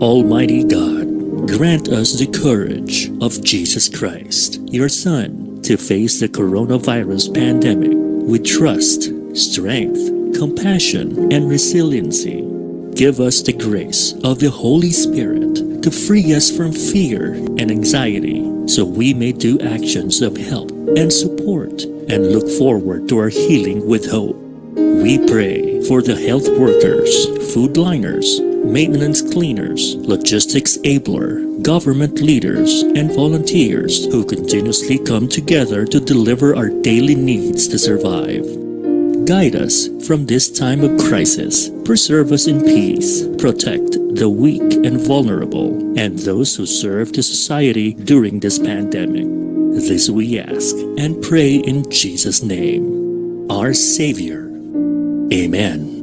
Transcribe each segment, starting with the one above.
Almighty God, grant us the courage of Jesus Christ, your Son, to face the coronavirus pandemic with trust, strength, compassion, and resiliency. Give us the grace of the Holy Spirit to free us from fear and anxiety so we may do actions of help and support and look forward to our healing with hope. We pray for the health workers, food liners, maintenance cleaners, logistics abler, government leaders, and volunteers who continuously come together to deliver our daily needs to survive. Guide us from this time of crisis. Preserve us in peace. Protect the weak and vulnerable and those who serve the society during this pandemic. This we ask and pray in Jesus' name, our Savior. Amen.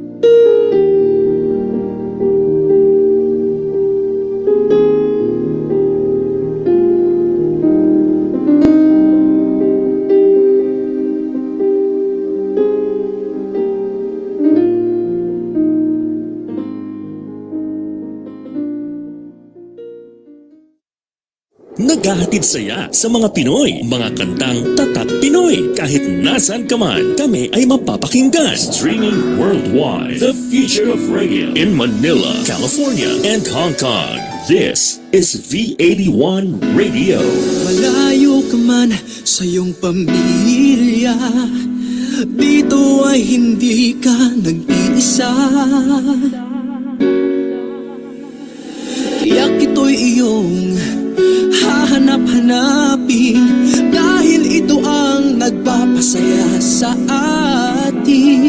Naghahatid saya sa mga Pinoy, mga kantang tatak Pinoy. Kahit nasan ka man, kami ay mapapakinggan. Streaming worldwide, the future of radio in Manila, California, and Hong Kong. This is V81 Radio. Malayo ka man sa iyong pamilya, dito ay hindi ka nag-iisa. Tiyak ito'y iyong hahanap-hanapin, dahil ito ang nagpapasaya sa atin.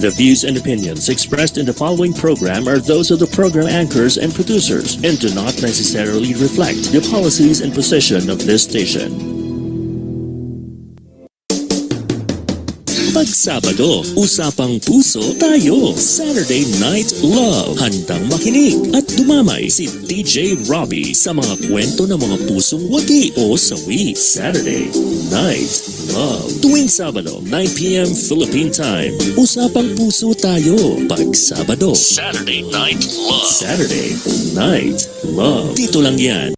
The views and opinions expressed in the following program are those of the program anchors and producers and do not necessarily reflect the policies and position of this station. Pag Sabado, usapang puso tayo. Saturday Night Love. Handang makinig at dumamay si DJ ROBEE sa mga kwento ng mga pusong wagi o sawi. Saturday Night Love. Tuwing Sabado, 9 p.m. Philippine Time. Usapang puso tayo. Pag Sabado. Saturday Night Love. Saturday Night Love. Dito lang yan.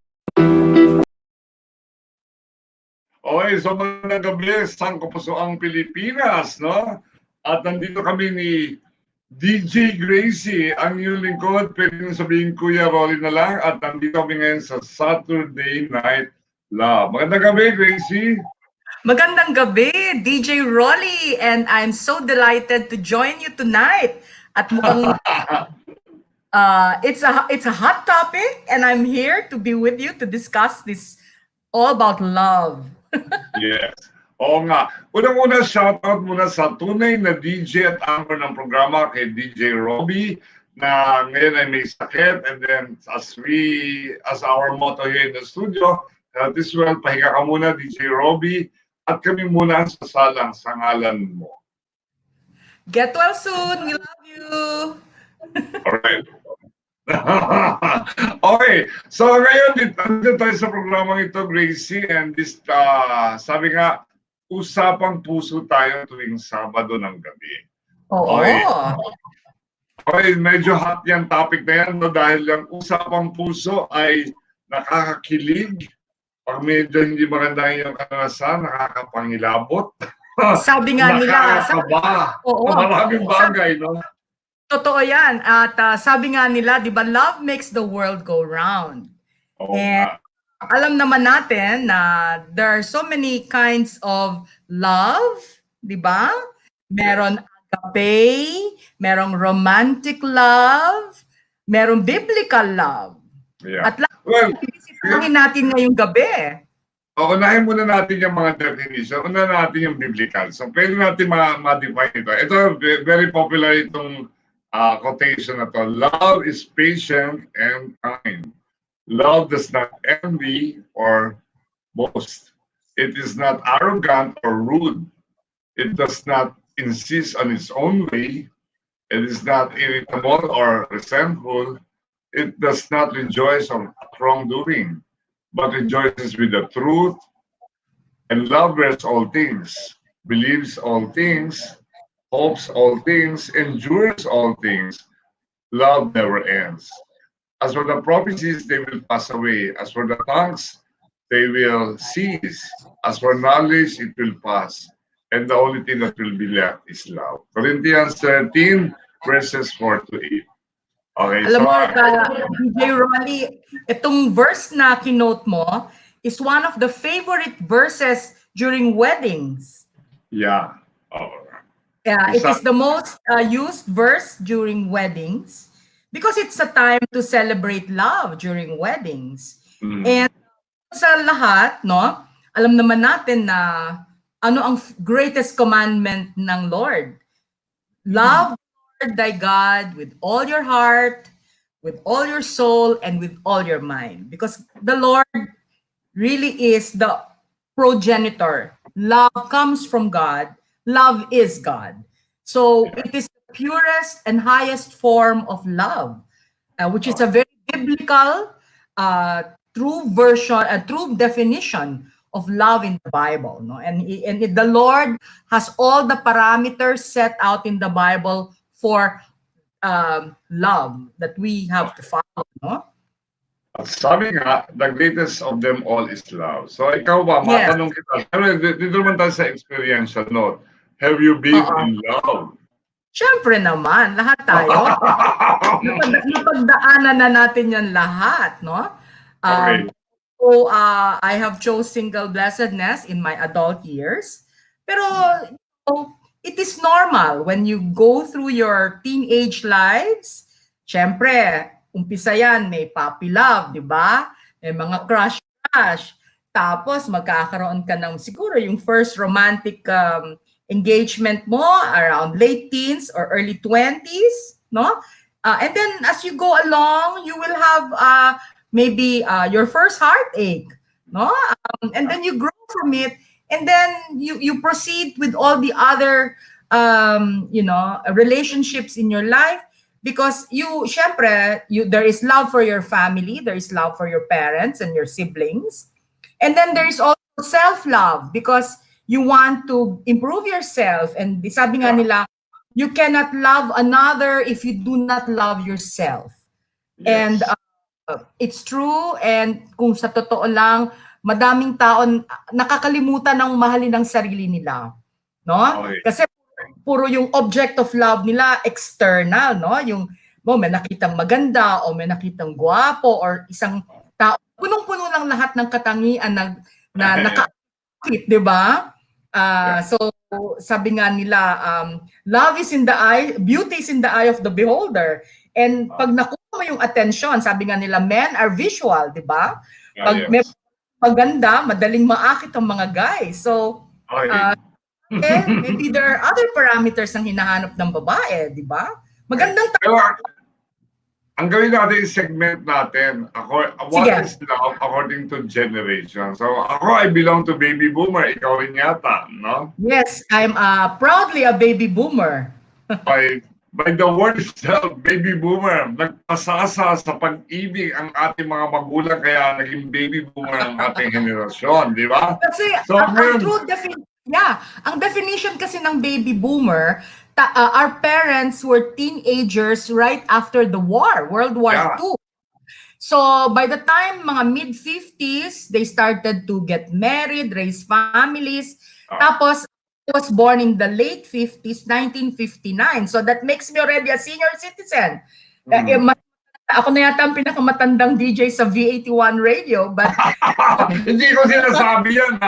Okay, so magandang gabi, sangkapusoang Pilipinas, no? At nandito kami ni DJ Gracie, ang iyong lingkod. Pwede nyo sabihin Kuya Rolly na lang. At nandito kami ngayon sa Saturday Night Love. Magandang gabi, Gracie. Magandang gabi, DJ Rolly, and I'm so delighted to join you tonight. At mukhang it's a hot topic, and I'm here to be with you to discuss this all about love. Yes. Oo nga. Unang-una, shoutout muna sa tunay na DJ at anchor ng programa kay DJ ROBEE na ngayon ay may sakit. And then, as our motto here in the studio, health is well, pahinga ka muna, DJ ROBEE, at kami muna ang sasalang sa ngalan mo. Get well soon. We love you. Alright. Okay, so ngayon dito tayo sa programang ito, Gracie, and this, sabi nga, usapang puso tayo tuwing Sabado ng gabi. Oo. Okay, medyo hot yung topic na yan, no, dahil yung usapang puso ay nakakakilig, pag medyo hindi maganda yung karanasan, nakakapangilabot. Sabi nga nila, nakakaba. Oo. Maraming bagay, no? Totoo yan. At sabi nga nila, di ba, love makes the world go round. Oo And nga. alam naman natin na there are so many kinds of love, di ba? Meron agape, merong romantic love, merong biblical love. Yeah. At Well, ibisitahin natin ngayong gabi. unahin muna natin yung mga definition. Unahin natin yung biblical. So, pwede natin ma-define ito. Ito, very popular itong quotation na to. Love is patient and kind. Love does not envy or boast. It is not arrogant or rude. It does not insist on its own way. It is not irritable or resentful. It does not rejoice on wrongdoing, but rejoices with the truth. And love bears all things, believes all things, hopes all things, endures all things. Love never ends. As for the prophecies, they will pass away. As for the tongues, they will cease. As for knowledge, it will pass. And the only thing that will be left is love. Corinthians 13, verses 4 to 8. Okay, Alam so, mo, DJ Rolly, itong verse na kinote mo is one of the favorite verses during weddings. yeah. It is the most used verse during weddings because it's a time to celebrate love during weddings. And sa lahat, no, alam naman natin na ano ang greatest commandment ng Lord. Love the Lord thy God with all your heart, with all your soul, and with all your mind. Because the Lord really is the progenitor. Love comes from God. Love is God. So it is the purest and highest form of love, which is a very biblical, true version, a true definition of love in the Bible. No? And the Lord has all the parameters set out in the Bible for love that we have to follow. No? At sabi nga, the greatest of them all is love. So ikaw ba, Yes. matanong kita, dito naman tayo sa experiential note. Have you been in love? Siyempre naman, lahat tayo. Napagdaanan na natin yan lahat, no? Okay. So, I have chose single blessedness in my adult years. Pero, it is normal when you go through your teenage lives. Siyempre, umpisa yan, may puppy love, di ba? May mga crush. Tapos, magkakaroon ka ng siguro yung first romantic engagement mo around late teens or early 20s, no? And then as you go along, you will have maybe your first heartache, no? And then you grow from it, and then you proceed with all the other relationships in your life because there is love for your family, there is love for your parents and your siblings, and then there is also self-love because you want to improve yourself. And sabi nga nila, you cannot love another if you do not love yourself. Yes. And it's true. And kung sa totoo lang, madaming taon nakakalimutan ng mahalin ang sarili nila, no? Okay. Kasi puro yung object of love nila external, no? Yung may nakitang maganda o may nakitang gwapo or isang tao, punong-puno lang lahat ng katangian na nakaakit, 'di ba? So sabi nga nila, love is in the eye, beauty is in the eye of the beholder. And pag nakuha mo yung attention, sabi nga nila, men are visual, 'di ba? Pag may maganda, madaling maakit ang mga guys. So maybe there are other parameters ang hinahanap ng babae, 'di ba? Magandang Pero ang gawin natin is segment natin. What is love according to generation? So ako, I belong to baby boomer. Ikaw rin yata, no? Yes, I'm proudly a baby boomer. By the word itself, baby boomer, nagpasasa sa pag-ibig ang ating mga magulang kaya naging baby boomer ang ating henerasyon, di ba? Kasi ang definition kasi ng baby boomer, our parents were teenagers right after the war, World War II. So by the time mga mid-50s, they started to get married, raise families. Tapos I was born in the late 50s, 1959. So that makes me already a senior citizen. Ako na yata ang pinakamatandang DJ sa V81 radio, but hindi ko sinasabi yan.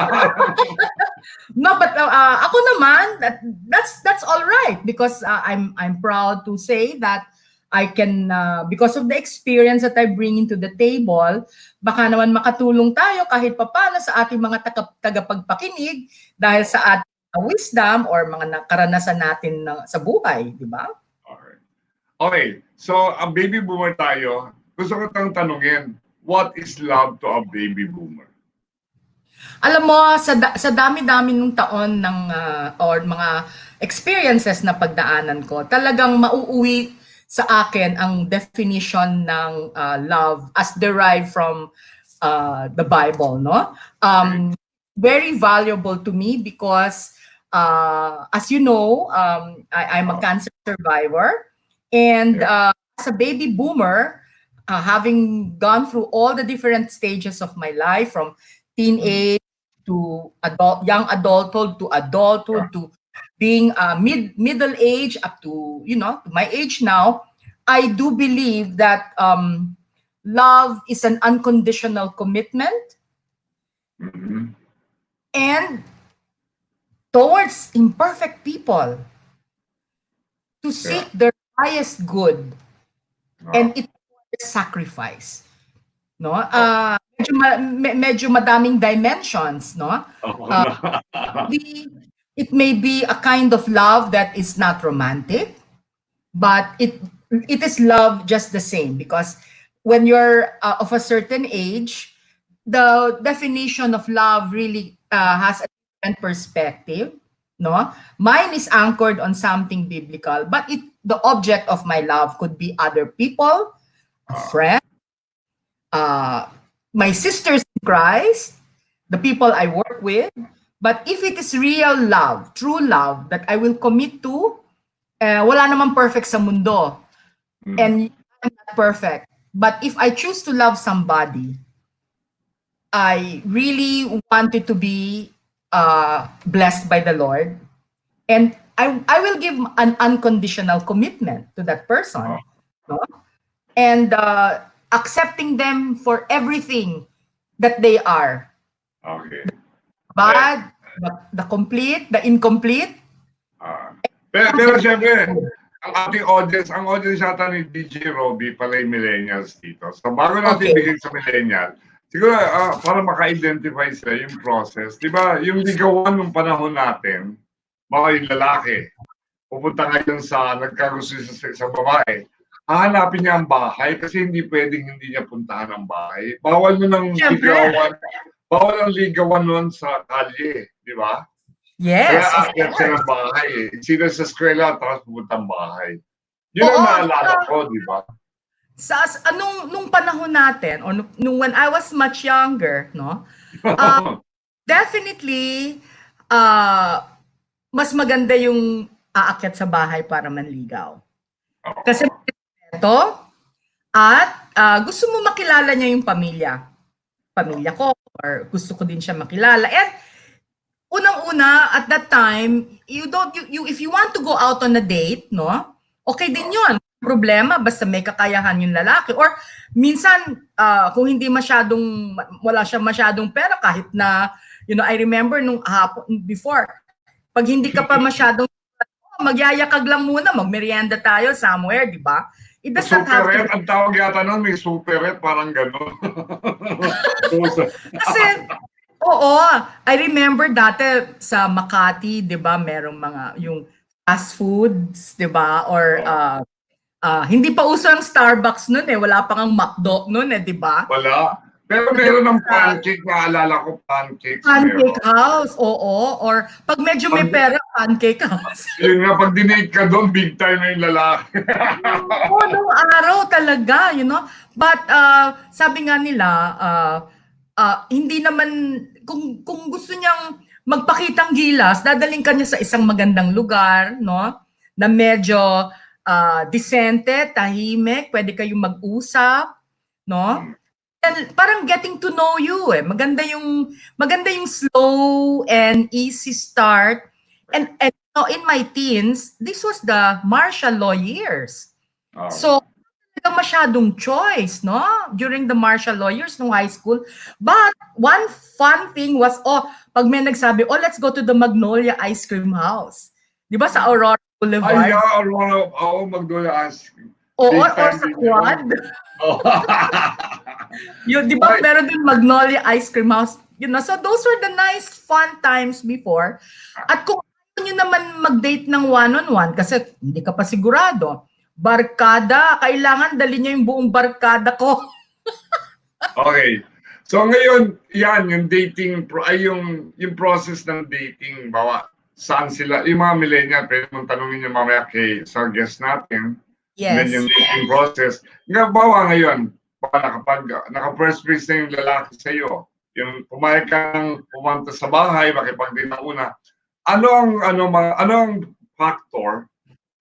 No, but ako naman, that's all right, because I'm proud to say that I can, because of the experience that I bring into the table, baka naman makatulong tayo kahit papano sa ating mga tagapagpakinig dahil sa ating wisdom or mga karanasan natin sa buhay, di ba? Okay, so ang baby boomer tayo, gusto ko tang tanungin, what is love to a baby boomer? Alam mo, sa dami-dami ng taon ng or mga experiences na pagdaanan ko, talagang mauuwi sa akin ang definition ng love as derived from the Bible, no? Very valuable to me because as you know, I'm a cancer survivor. And as a baby boomer, having gone through all the different stages of my life, from teenage to young adulthood to adulthood to being middle age up to to my age now, I do believe that love is an unconditional commitment, and towards imperfect people, to seek their highest good, and it requires sacrifice, no? Medyo madaming dimensions, no? It may be a kind of love that is not romantic, but it is love just the same, because when you're of a certain age, the definition of love really has a different perspective. No, mine is anchored on something biblical, but the object of my love could be other people, a friend, my sisters in Christ, the people I work with. But if it is real love, true love that I will commit to, wala namang perfect sa mundo, and I'm not perfect. But if I choose to love somebody, I really want it to be blessed by the Lord, and I will give an unconditional commitment to that person, no? And accepting them for everything that they are. Okay. Bad, the complete, the incomplete. Pero syempre, ang audience yata ni DJ ROBEE pala yung millennials dito. So bago natin bigay sa millennial, siguro para maka-identify sila yung process. Di ba, yung ligawan ng panahon natin, baka yung lalaki, pupunta ngayon sa nagkagusto sa babae, hahanapin niya ang bahay kasi hindi pwedeng hindi niya puntahan ang bahay. Bawal mo ng ligawan nun sa kalye, di ba? Yes. Kaya akyat siya ng bahay eh. Sila sa eskwela, tapos pupunta ang bahay. Yun ang naalala ko, di ba? Nung panahon natin, or nung when I was much younger, no? Definitely, mas maganda yung aakyat sa bahay para manligaw. Kasi ito, at gusto mo makilala niya yung pamilya. Pamilya ko, or gusto ko din siya makilala. And unang-una, at that time, if you want to go out on a date, no? Okay din yun. Problema, basta may kakayahan yung lalaki. Or minsan, kung hindi wala siya masyadong pera, kahit na, I remember nung hapon, before, pag hindi ka pa masyadong, magyayakag lang muna, magmerienda tayo somewhere, di ba? It does not have to... Ang tawag yata nun, may superet, parang gano'n. Kasi, oo, I remember dati sa Makati, di ba, merong mga, yung fast foods, di ba, or hindi pa uso ang Starbucks noon wala pa ngang McDo noon di ba? Wala. Pero meron ng pancake, naalala ko pancakes. Pancake house, oo. Or pag medyo may pera, pancake house. Yun nga, pag dinate ka doon, big time na yung lalaki. Oo, nung araw talaga, But sabi nga nila, hindi naman, kung gusto niyang magpakitang gilas, dadaling ka niya sa isang magandang lugar, no? Na medyo disente, tahimik, pwede kayong mag-usap, no? And parang getting to know you maganda yung slow and easy start. And in my teens, this was the martial law years. So talagang masyadong choice, no? During the martial law years no high school. But one fun thing was, pag may nagsabi, let's go to the Magnolia Ice Cream House. Di ba sa Aurora Boulevard? Ay, Aurora, Magnolia Ice Cream. Or sa Quad. Di ba meron din Magnolia Ice Cream House? So those were the nice fun times before. At kung nyo naman mag-date ng one-on-one, kasi hindi ka pa sigurado, barkada, kailangan dali niya yung buong barkada ko. Okay. So ngayon, yan, yung dating, yung process ng dating, saan sila, yung mga millennial, pwede mong tanongin yung mamaya sa guest natin. Yes. And then yung dating process. Ngayon, kapag naka-first place na yung lalaki sa iyo, yung pumayag kang pumunta sa bahay, makipag-date na una, ano ang factor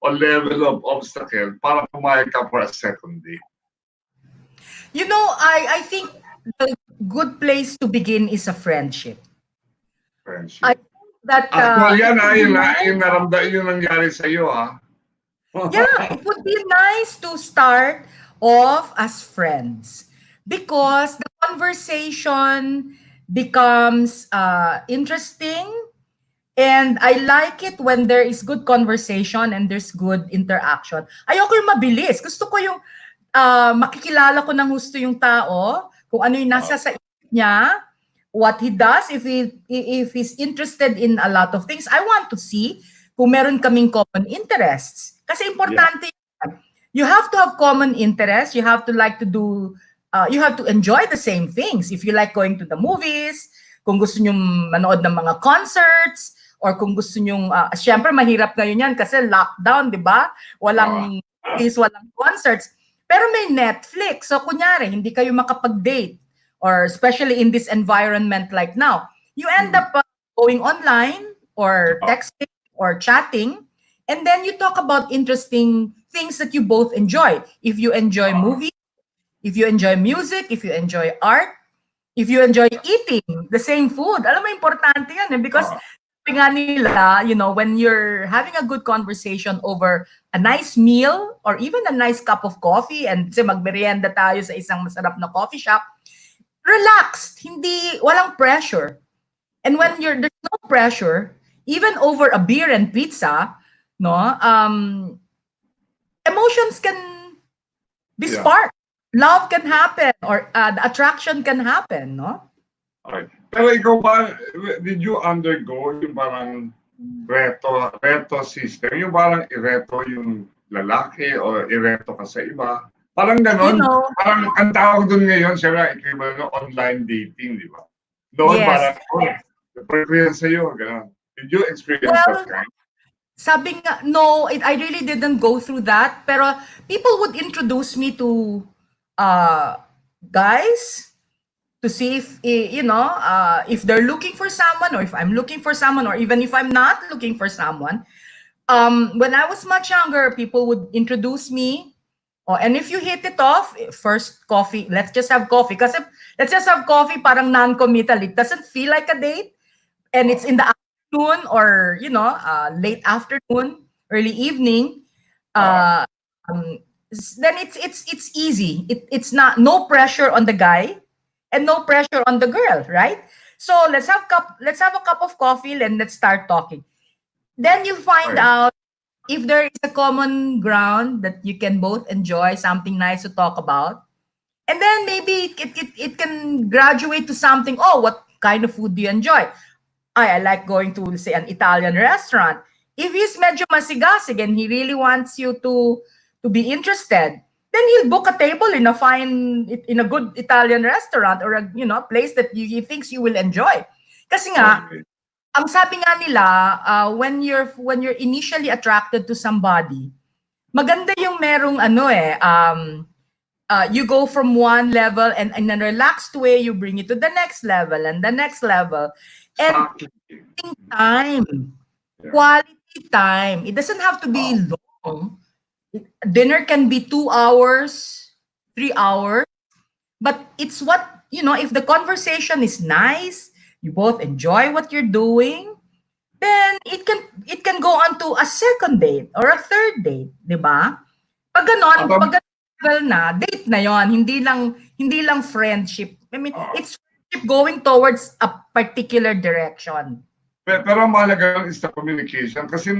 o level of obstacle para pumayag ka for a second date? I think the good place to begin is a friendship. Friendship. I think that yan yung nangyari sa iyo Yeah, it would be nice to start off as friends because the conversation becomes interesting, and I like it when there is good conversation and there's good interaction. Ayoko yung mabilis. Gusto ko yung makikilala ko ng gusto yung tao, kung ano yung nasa sa isip niya, what he does, if he's interested in a lot of things. I want to see kung meron kaming common interests. Kasi importante yan. You have to have common interests. You have to you have to enjoy the same things. If you like going to the movies, kung gusto nyo manood ng mga concerts, or kung gusto nyo, syempre mahirap ngayon yan kasi lockdown, di ba? Walang movies, walang concerts. Pero may Netflix. So kunyari, hindi kayo makapag-date, or especially in this environment like now, you end up going online or texting or chatting, and then you talk about interesting things that you both enjoy. If you enjoy movies, if you enjoy music, if you enjoy art, if you enjoy eating the same food. Alam mo, importante yan because nga nila, when you're having a good conversation over a nice meal or even a nice cup of coffee, and magmerienda tayo sa isang masarap na coffee shop, relaxed, walang pressure. And when there's no pressure, even over a beer and pizza, emotions can be sparked. Love can happen, or the attraction can happen, no? Okay. Pero ikaw ba, did you undergo yung parang reto system? Yung parang ireto yung lalaki o ireto ka sa iba? Parang ganon. Parang ang tawag dun ngayon, syempre, equivalent ng online dating, di ba? Doon parang, preference sa'yo, ganon. Did you experience that kind? Sabi nga, no, I really didn't go through that. Pero people would introduce me to guys to see if, if they're looking for someone, or if I'm looking for someone, or even if I'm not looking for someone. When I was much younger, people would introduce me, Oh, and if you hit it off, first coffee, let's just have coffee. Kasi let's just have coffee, parang non-committal. It doesn't feel like a date. And it's in the afternoon or, late afternoon, early evening. Uh, um, then it's easy. It's not, no pressure on the guy and no pressure on the girl, right? So let's have a cup of coffee and let's start talking. Then you find Right. out if there is a common ground that you can both enjoy, something nice to talk about. And then maybe it can graduate to something. Oh, what kind of food do you enjoy? I like going to, say, an Italian restaurant. If he's medyo masigasig and he really wants you to be interested, then he'll book a table in a good Italian restaurant or a place that he thinks you will enjoy. Kasi nga, Okay. ang sabi nga nila, when you're initially attracted to somebody, maganda yung merong you go from one level and in a relaxed way, you bring it to the next level and the next level. And Exactly. time, Yeah. quality time. It doesn't have to be long. Dinner can be 2 hours, 3 hours, but it's if the conversation is nice, you both enjoy what you're doing, then it can go on to a second date or a third date, 'di ba? Pag ganon, Alam- pag level na, date na 'yon, hindi lang friendship. I mean, it's friendship going towards a particular direction. Pero ang mahalaga lang is the communication. Kasi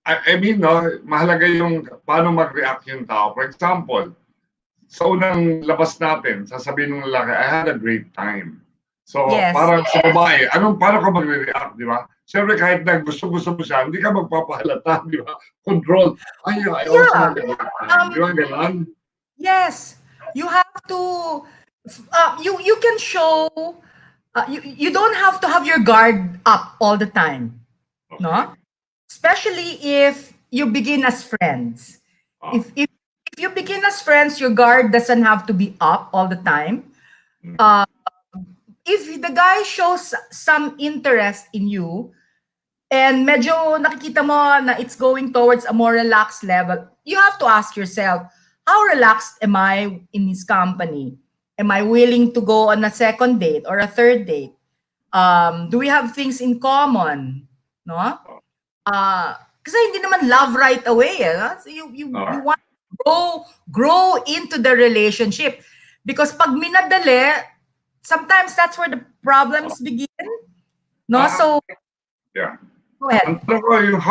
I mean, no, mahalaga yung paano mag-react yung tao. For example, sa unang labas natin, sasabihin ng lalaki, I had a great time. So, Yes. parang sa babae, paano ka mag-react, di ba? Siyempre, kahit na gusto-gusto mo siya, hindi ka magpapahalata, di ba? Control. I also had a great time. Di ba, gano'n? Yes, you have to. You can show. You don't have to have your guard up all the time, no? Especially if you begin as friends. If you begin as friends, your guard doesn't have to be up all the time. If the guy shows some interest in you, and medyo nakikita mo na it's going towards a more relaxed level, you have to ask yourself, how relaxed am I in his company? Am I willing to go on a second date or a third date? Do we have things in common? No? Kasi hindi naman love right away. So you want to grow into the relationship. Because pag minadali, sometimes that's where the problems begin. No? So, Yeah. go ahead. Ang tanong ko yung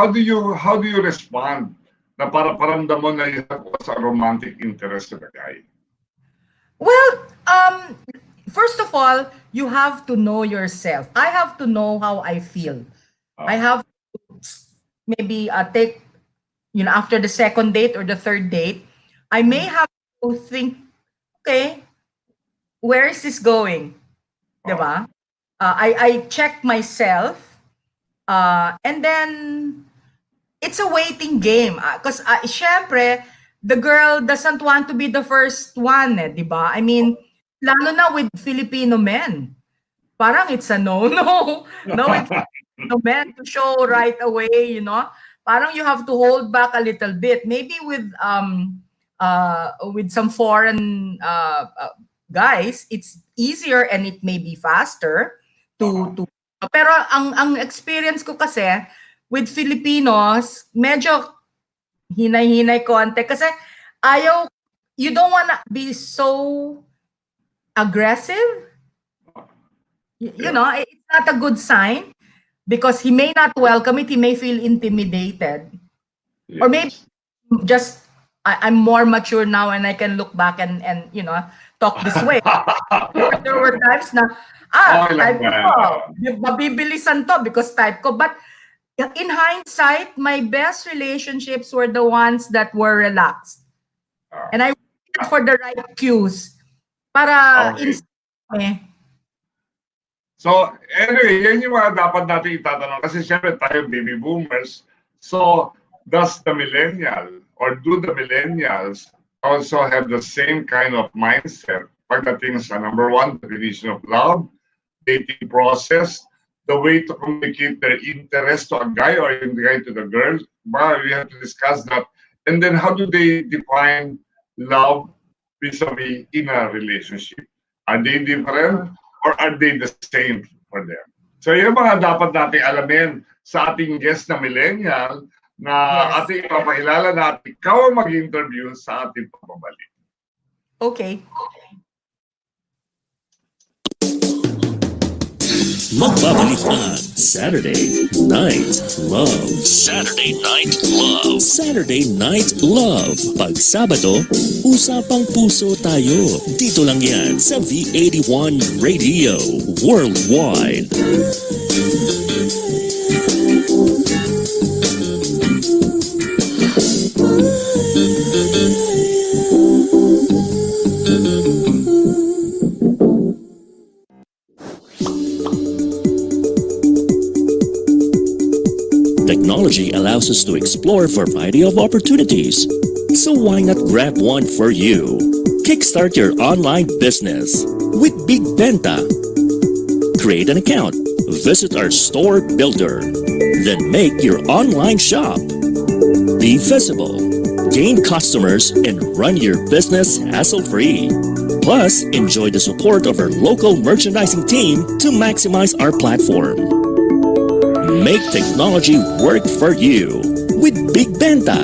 how do you respond na para paramdam mo na you have a romantic interest to the guy? Well, first of all, you have to know yourself. I have to know how I feel. I have to maybe take, after the second date or the third date, I may have to think, okay, where is this going? Diba? I check myself, and then it's a waiting game. Because syempre, the girl doesn't want to be the first one, di ba? I mean, lalo na with Filipino men. Parang it's a no-no. No, it's no men to show right away, Parang you have to hold back a little bit. Maybe with some foreign guys, it's easier and it may be faster to pero ang experience ko kasi with Filipinos, medyo hinay-hinay konti kasi you don't wanna be so aggressive. You know, it's not a good sign because he may not welcome it, he may feel intimidated. Yes. Or maybe just I'm more mature now and I can look back and talk this way. There were times na type ko, mabibilisan to because type ko. But in hindsight, my best relationships were the ones that were relaxed. And I waited for the right cues para So, anyway, yan yung mga dapat natin itatanong. Kasi syempre tayo baby boomers. So, does the millennial or do the millennials also have the same kind of mindset pagdating sa number one, definition of love, dating process, the way to communicate their interest to a guy or a guy to the girl? Well, we have to discuss that. And then how do they define love vis-a-vis in a relationship? Are they different or are they the same for them? So yung mga dapat natin alamin sa ating guest na millennial na Yes. ating papakilala natin, ikaw ang mag-interview sa ating pababalik. Okay. Magbabalik ang Saturday Night Love. Saturday Night Love. Saturday Night Love. Pag Sabado, usapang puso tayo. Dito lang yan sa V81 Radio Worldwide. Technology allows us to explore a variety of opportunities. So why not grab one for you? Kickstart your online business with Big Benta. Create an account, visit our store builder, then make your online shop. Be visible, gain customers, and run your business hassle-free. Plus, enjoy the support of our local merchandising team to maximize our platform. Make technology work for you with Big Benta,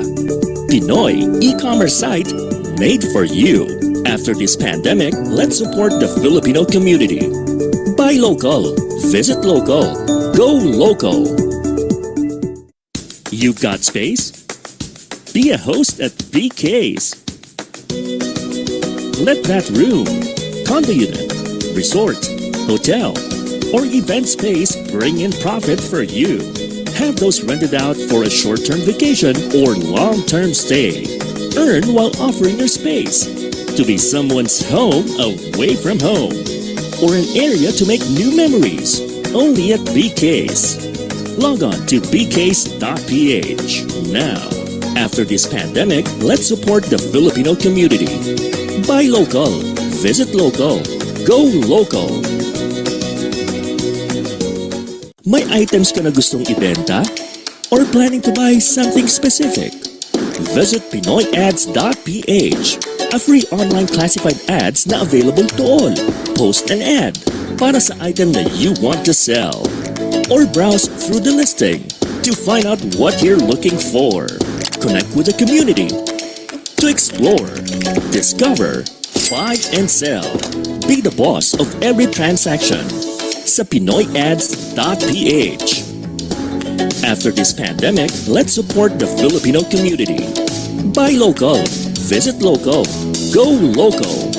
Pinoy e-commerce site made for you. After this pandemic, let's support the Filipino community. Buy local, visit local, go local. You've got space? Be a host at BK's. Let that room, condo unit, resort, hotel, or event space bring in profit for you. Have those rented out for a short-term vacation or long-term stay. Earn while offering your space to be someone's home away from home, or an area to make new memories. Only at BK's. Log on to bks.ph now. After this pandemic, let's support the Filipino community. Buy local, visit local, go local. May items ka na gustong ibenta? Or planning to buy something specific? Visit pinoyads.ph, a free online classified ads na available to all. Post an ad para sa item that you want to sell. Or browse through the listing to find out what you're looking for. Connect with the community to explore, discover, buy and sell. Be the boss of every transaction sa pinoyads.ph. After this pandemic, let's support the Filipino community. Buy local, visit local, go local.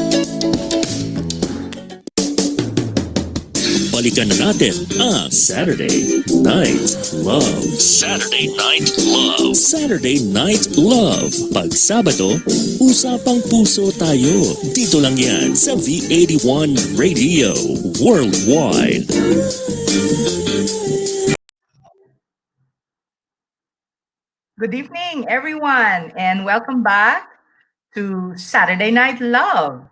Balikan na natin ang Saturday Night Love. Saturday Night Love. Saturday Night Love. Pag Sabado, usapang puso tayo. Dito lang yan sa V81 Radio Worldwide. Good evening, everyone, and welcome back to Saturday Night Love,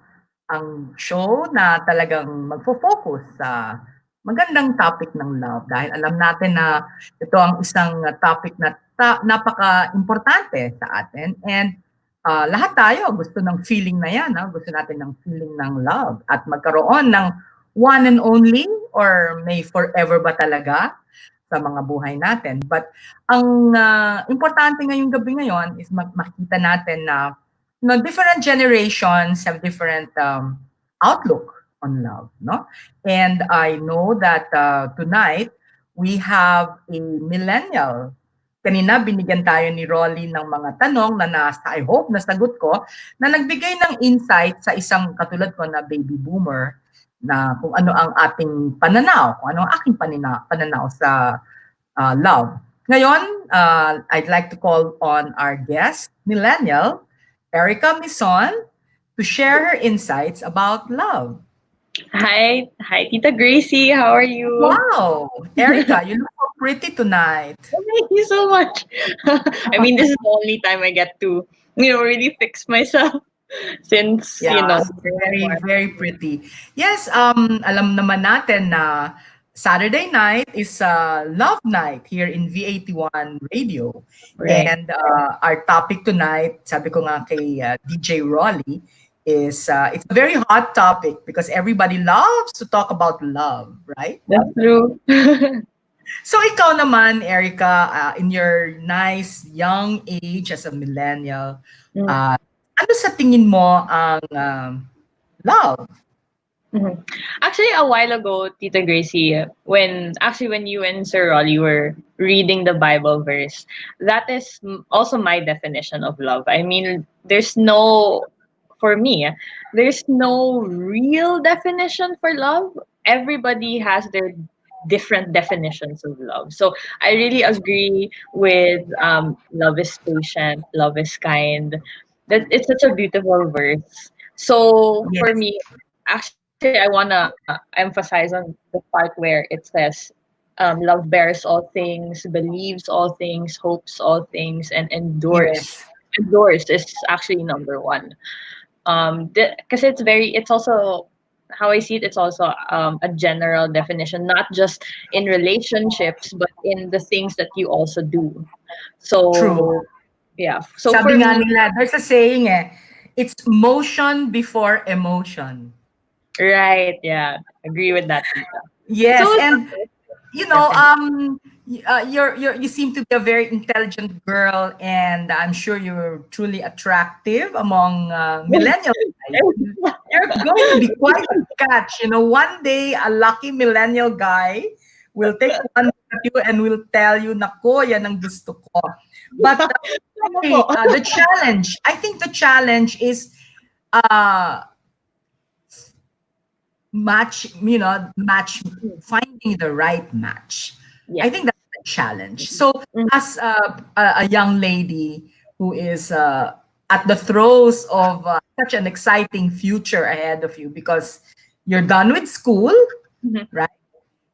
ang show na talagang magfo-focus sa magandang topic ng love dahil alam natin na ito ang isang topic na napaka-importante sa atin and lahat tayo gusto ng feeling na yan, gusto natin ng feeling ng love at magkaroon ng one and only or may forever ba talaga sa mga buhay natin. But ang importante ngayong gabi ngayon is makita natin na different generations have different outlook on love, no? And I know that tonight we have a millennial. Kanina binigyan tayo ni Rolly ng mga tanong na I hope nasagot ko, na nagbigay ng insight sa isang katulad ko na baby boomer na kung ano ang ating pananaw, kung ano ang aking pananaw sa love. Ngayon, I'd like to call on our guest, millennial, Erica Mison, to share her insights about love. Hi, Tita Gracie. How are you? Wow, Erica, you look so pretty tonight. Thank you so much. I mean, this is the only time I get to, really fix myself since, very, very pretty. Yes, alam naman natin na Saturday night is love night here in V81 Radio. Right. And our topic tonight, sabi ko nga kay DJ Rolly, is it's a very hot topic because everybody loves to talk about love, right? That's true. So ikaw naman, Erica, in your nice young age as a millennial, Mm. ano sa tingin mo ang love? Mhm. Actually, a while ago, Tita Gracie, when you and Sir Rolly were reading the Bible verse, that is also my definition of love. I mean, for me, there's no real definition for love. Everybody has their different definitions of love. So I really agree with love is patient, love is kind. That it's such a beautiful verse. So for Yes, me, actually, I wanna emphasize on the part where it says, "Love bears all things, believes all things, hopes all things, and endures." yes, Endures is actually number one. Because it's also how I see it. It's also a general definition, not just in relationships, but in the things that you also do. true. So yeah. So for Sabi nga me, nila, there's a saying it's motion before emotion. right? Yeah, agree with that, Tita. So Yes, is and that you know, definitely. you seem to be a very intelligent girl, and I'm sure you're truly attractive among millennial guys. You're going to be quite a catch. You know, one day a lucky millennial guy will take one look at you and will tell you, "Nako, yan ang gusto ko." But Ano po? okay, the challenge. I think the challenge is uh match finding the right match. I Yes. think that's the challenge. So Mm. as a young lady who is at the throes of such an exciting future ahead of you because you're done with school, Mhm. right?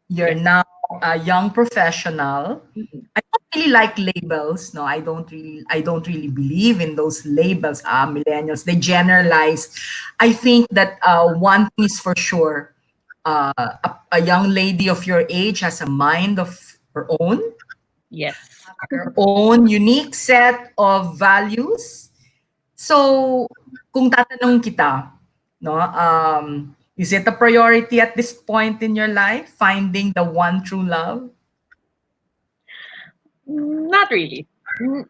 You're Yes. now a young professional. Mhm. I don't really like labels. No, I don't really believe in those labels. Millennials, they generalize. I think that one thing is for sure. A young lady of your age has a mind of her own, Yes. her own unique set of values. So, kung tatanungin kita, no, is it a priority at this point in your life, finding the one true love? Not really.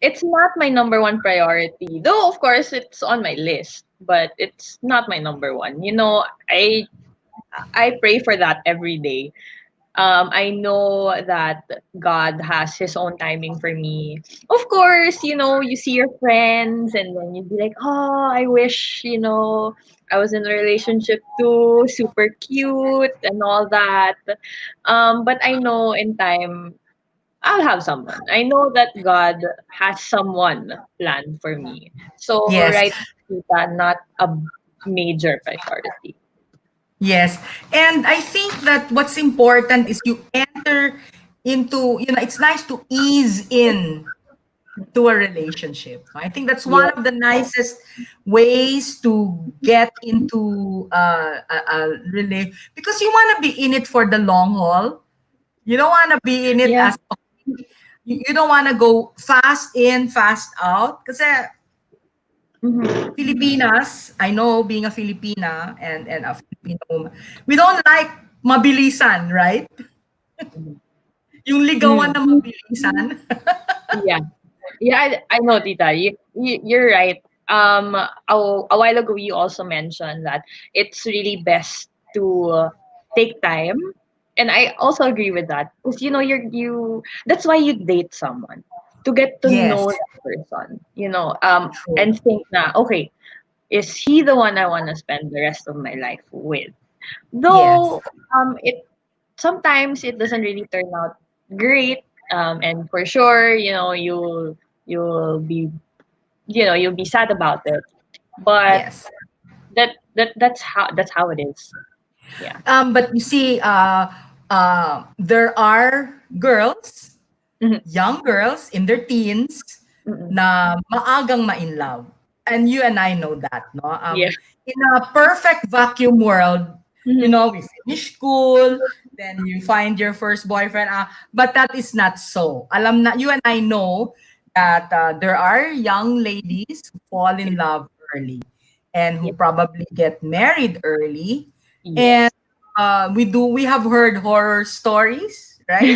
It's not my number one priority. Though of course it's on my list, but it's not my number one. I pray for that every day. I know that God has His own timing for me. Of course, you see your friends, and then you'd be like, "Oh, I wish I was in a relationship too, super cute and all that." But I know in time I'll have someone. I know that God has someone planned for me. So Yes, right, Tita, not a major priority. yes. And I think that what's important is you enter into, it's nice to ease in to a relationship. I think that's one Yeah. of the nicest ways to get into a because you want to be in it for the long haul. You don't want to be in it Yeah. as you don't want to go fast in, fast out. Because Mhm. Filipinas, I know being a Filipina and a Filipino woman, we don't like mabilisan, right? Yung ligawan Mm. na mabilisan. Yeah. Yeah, I know, Tita. You're right. A while ago, you also mentioned that it's really best to take time, and I also agree with that. Because that's why you date someone to get to Yes, know that person. true. And think na okay, is he the one I want to spend the rest of my life with? Yes. Though, it sometimes it doesn't really turn out great, and for sure, you'll be you'll be sad about it, but Yes. that's how it is. Yeah. But you see, there are girls, Mhm. young girls in their teens Mm-mm. na maagang ma-in love. And you and I know that, no? Yeah. In a perfect vacuum world, You Mhm. know, we finish school, then you find your first boyfriend. But that is not so. Alam na, you and I know that there are young ladies who fall in love early and who Yep. probably get married early. And Yes. we have heard horror stories, right?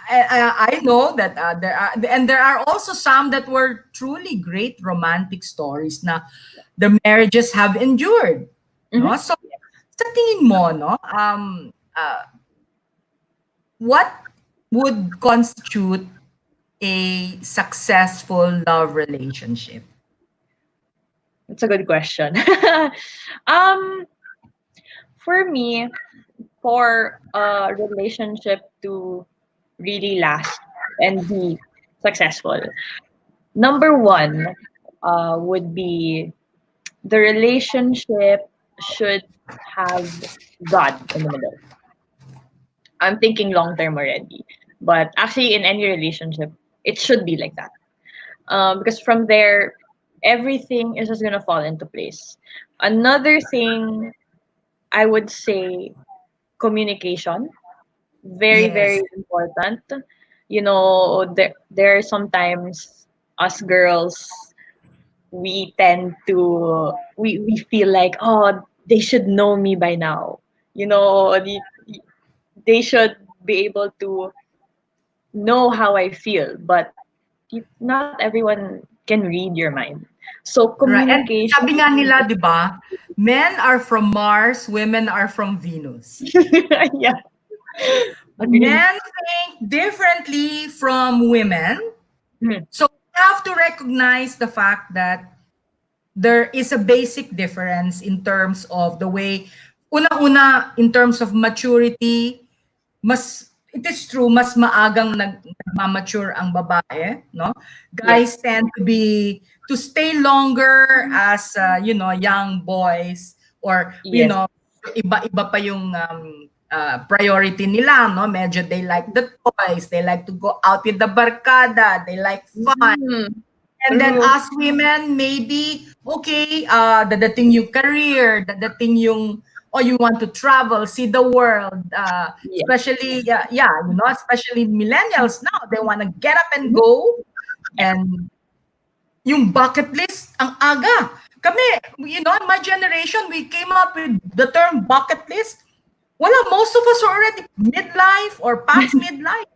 I know that there are also some that were truly great romantic stories na the marriages have endured, Mhm. no? So sa tingin mo, no, what would constitute a successful love relationship? That's a good question. um, for me, for a relationship to really last and be successful, number one would be the relationship should have God in the middle. I'm thinking long term already, but actually, in any relationship, it should be like that. Because from there, everything is just gonna fall into place. Another thing I would say, communication, very Yes, very important. You know, there are sometimes us girls, we tend to we feel like, oh, they should know me by now. You know, they should be able to know how I feel, but not everyone can read your mind. So right. And communication, sabi nga nila, di ba, men are from Mars, women are from Venus. yeah, agree. Men think differently from women. Mhm. So we have to recognize the fact that there is a basic difference in terms of the way, una-una, in terms of maturity, it is true, mas maagang nagmamature ang babae, no? Yes, Guys tend to stay longer as, young boys, or, yes. iba-iba pa yung priority nila, no? Medyo they like the toys, they like to go out with the barkada, they like fun. Mm, And then true. as women, maybe, okay, dadating yung career, dadating yung, oh, you want to travel, see the world. Yes. Especially, especially millennials now, they want to get up and go. And yung bucket list, ang aga. Kami, in my generation, we came up with the term bucket list. Wala, most of us are already midlife or past midlife.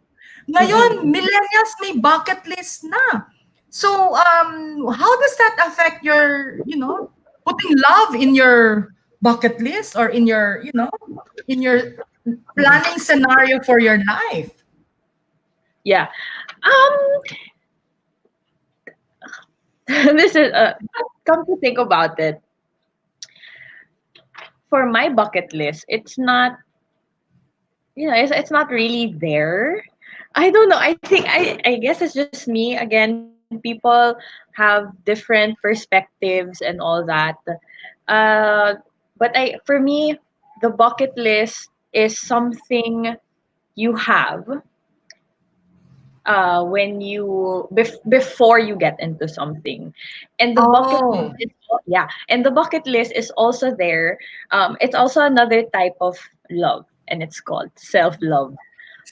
Ngayon, Mm-mm. millennials may bucket list na. So, how does that affect your, putting love in your bucket list, or in your planning scenario for your life? Yeah. Um, this is come to think about it. For my bucket list, it's not, it's not really there. I don't know. I guess it's just me. Again, people have different perspectives and all that. Uh, but for me, the bucket list is something you have when before you get into something, and the bucket list Oh, is, yeah, and the bucket list is also there. It's also another type of love, and it's called self love.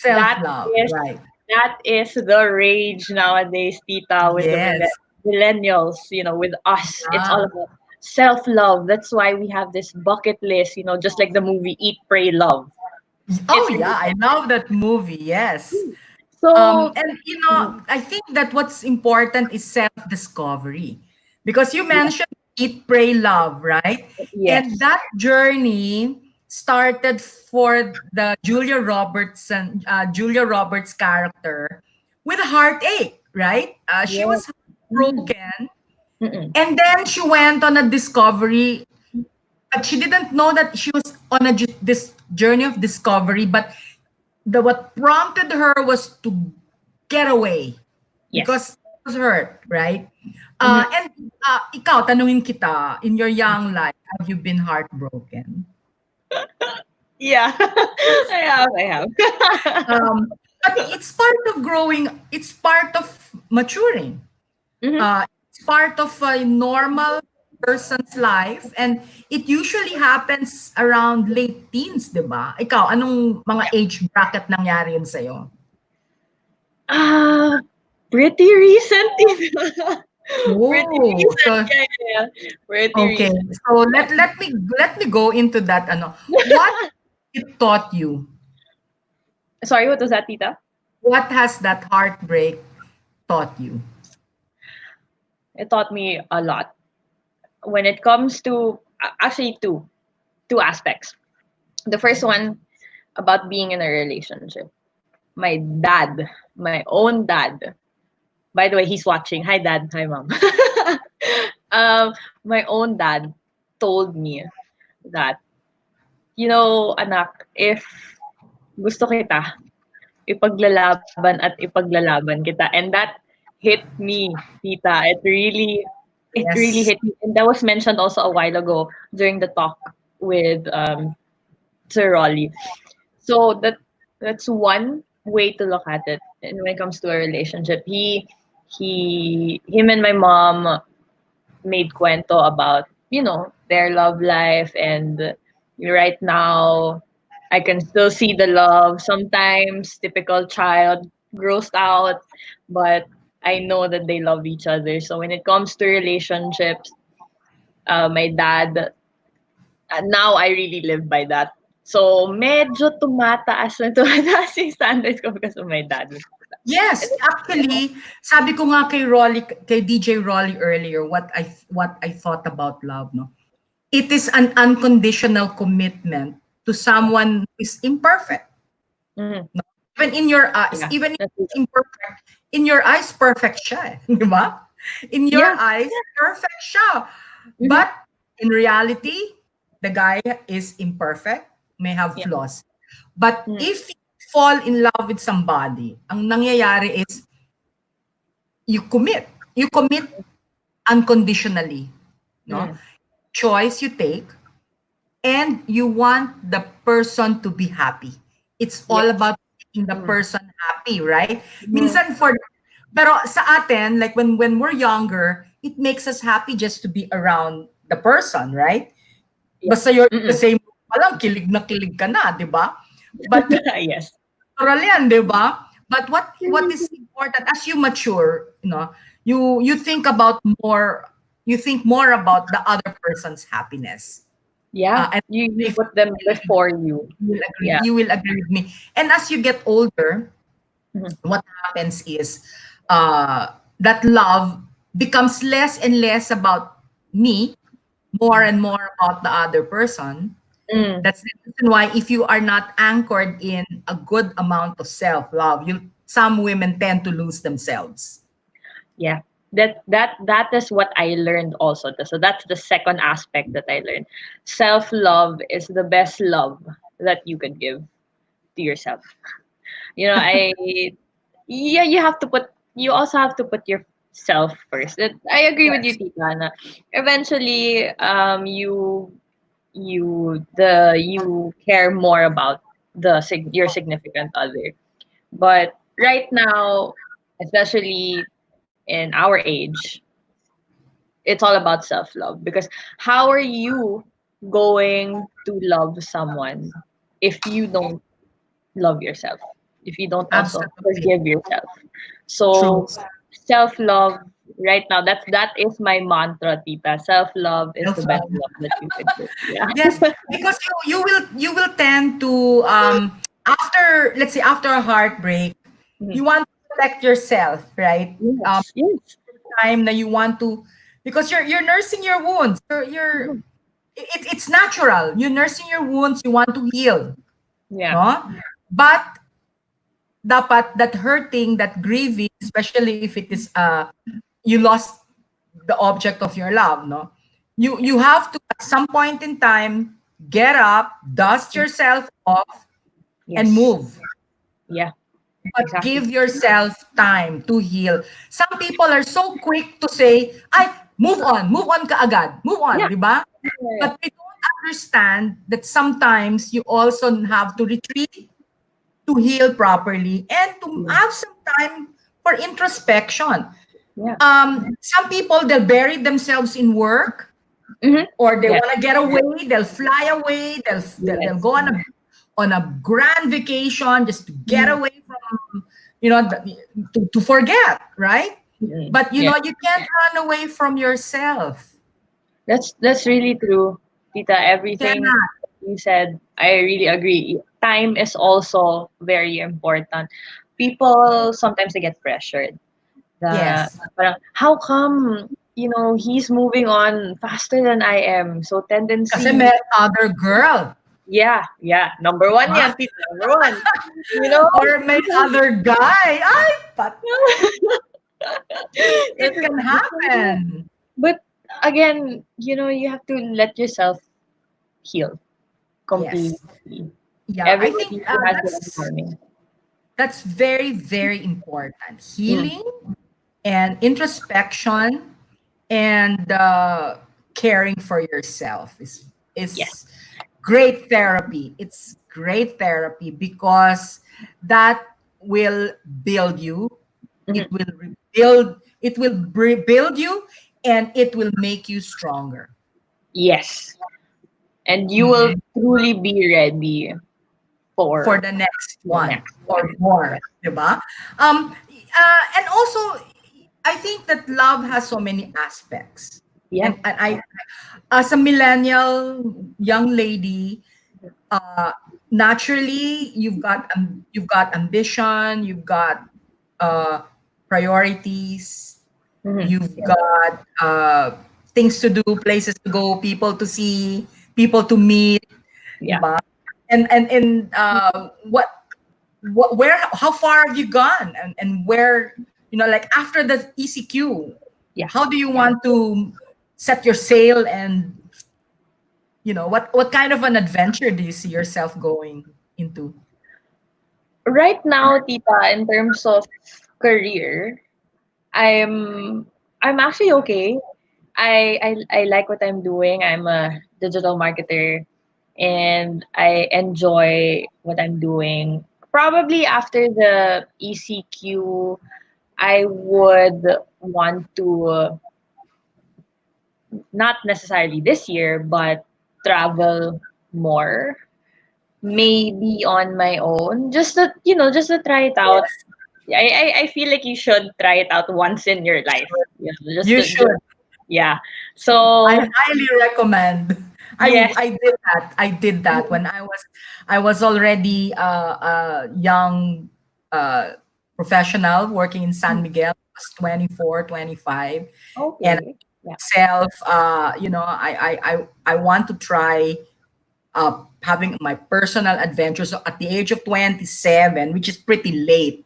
That self-love, is right. that is the rage nowadays, Tita, with the Yes. millennials. With us, it's all Ah. about self love. That's why we have this bucket list. Just like the movie Eat, Pray, Love. Oh It's really yeah, I love that movie. Yes. so. And I think that what's important is self-discovery, because you Yeah, mentioned eat, pray, love, right? And yes, that journey started for the Julia Roberts character with a heartache, right? She yes. was Mm. broken, Mm-mm. and then she went on a discovery, but she didn't know that she was on this journey of discovery. But what prompted her was to get away Yes. because she was hurt, right? Mhm. And ikaw, tanungin kita, in your young life, have you been heartbroken? Yeah. I have. But it's part of growing, it's part of maturing. Mhm. It's part of a normal. person's life, and it usually happens around late teens, di ba? Ikaw, anong mga age bracket nangyari yun sa'yo? Ah, pretty recent. Pretty Oh, recent. so Yeah, yeah, yeah. Pretty okay. recent. So let me go into that. Ano, what it taught you? Sorry, what was that, Tita? What has that heartbreak taught you? It taught me a lot. When it comes to actually two aspects. The first one about being in a relationship. My dad, my own dad. By the way, he's watching. Hi, dad. Hi, mom. My own dad told me that, anak, if gusto kita, ipaglalaban at ipaglalaban kita. And that hit me, tita. It really Yes. hit me. And that was mentioned also a while ago during the talk with Sir Rolly. So that's one way to look at it. And when it comes to a relationship, him and my mom made cuento about their love life, and right now I can still see the love. Sometimes typical child grossed out, but I know that they love each other. So when it comes to relationships, my dad, now I really live by that. So medyo tumataas na tumataas yung standards ko because of my dad. Yes, actually, sabi ko nga kay Rolly, kay DJ Rolly earlier, what I thought about love, no? It is an unconditional commitment to someone who is imperfect. Mhm. Even in your eyes, Yeah, even if that's it's it. imperfect, in your eyes, perfect siya, eh, di ba? In your Yeah. eyes, perfect siya. Mhm. But in reality, the guy is imperfect, may have Yeah. flaws. But Mhm. if you fall in love with somebody, ang nangyayari is you commit. You commit unconditionally, no? Mhm. Choice you take, and you want the person to be happy. It's all Yes. about making the Mhm. person happy, right? Mhm. Minsan pero sa atin, like when we're younger, it makes us happy just to be around the person, right? Yeah. Basta you're in the Mm. same room pa lang, kilig na kilig ka na, di ba? But Yes. natural yan, di ba? But what is important as you mature, you think about more, you think more about the other person's happiness. Yeah. And You if put them before you. Yeah. you will agree with me. And as you get older, Mhm. what happens is that love becomes less and less about me, more and more about the other person. Mm. That's the reason why if you are not anchored in a good amount of self-love, some women tend to lose themselves. Yeah. That is what I learned also. So that's the second aspect that I learned. Self-love is the best love that you could give to yourself. I yeah, you also have to put yourself first. I agree with you, Yes. Tita. Na eventually, you care more about your significant other. But right now, especially in our age, it's all about self love, because how are you going to love someone if you don't love yourself, if you don't also Absolutely. forgive yourself? True. So self love right now, that is my mantra, tita. Self love is the best Self-love. love that you could do. Yeah. Yes, because you will tend to after, let's say, after a heartbreak, Mhm. you want to protect yourself, right? Yes, yes. Time that you want to, because you're nursing your wounds. Mhm. It's natural. You're nursing your wounds. You want to heal, Yeah. no? But dapat that hurting, that grieving, especially if it is you lost the object of your love, no? You have to at some point in time get up, dust yourself off, and Yes. move. Yeah, But exactly. give yourself time to heal. Some people are so quick to say, "Ay, move on ka agad, move on," Yeah. di ba? Yeah. But they don't understand that sometimes you also have to retreat to heal properly and to Yeah. have some time for introspection. Yeah. Some people, they'll bury themselves in work, or they Yeah. want to get away, they'll fly away, they'll Yes. go on a grand vacation just to get Mhm. away from, to forget, right? Mhm. But Yeah. you can't run away from yourself. That's really true, Tita. Everything Cannot. you said, I really agree. Time is also very important. People sometimes they get pressured. The Yes. parang, how come he's moving on faster than I am? So Kasi tendency, may other girl, yeah, yeah. Number one, huh? yan, Tita. Number one. You know, Or may other guy. Ay, patay. It that's, can that's so true. happen. But again, you have to let yourself heal Yes. completely. Yeah, I think Everybody has their own timing. that's very, very important. Mm. Healing and introspection and caring for yourself Yes. is great therapy. It's great therapy because that will build you. Mhm. It will rebuild. It will build you, and it will make you stronger. Yes. And you will Mhm. truly be ready For for the next the one next or one. more, diba? And also, I think that love has so many aspects. Yeah. And I, as a millennial young lady, uh, naturally you've got ambition, you've got uh, priorities, Mhm. you've Yeah. got things to do, places to go, people to see, people to meet, Yeah. diba? And what where how far have you gone, and where, like after the ECQ, Yeah. how do you want to set your sail, and what kind of an adventure do you see yourself going into? Right now, Tita, in terms of career, I'm I'm actually okay. I like what I'm doing. I'm a digital marketer and I enjoy what I'm doing. Probably after the ECQ, I would want to not necessarily this year, but travel more. Maybe on my own, just to try it out. Yes, I feel like you should try it out once in your life. Just you to just should. yeah. I So highly recommend. yes. I did that. I did that when I was already a young uh, professional working in San Miguel. I was 24, 25, and Okay. Yeah. myself, I want to try having my personal adventure. So at the age of 27, which is pretty late,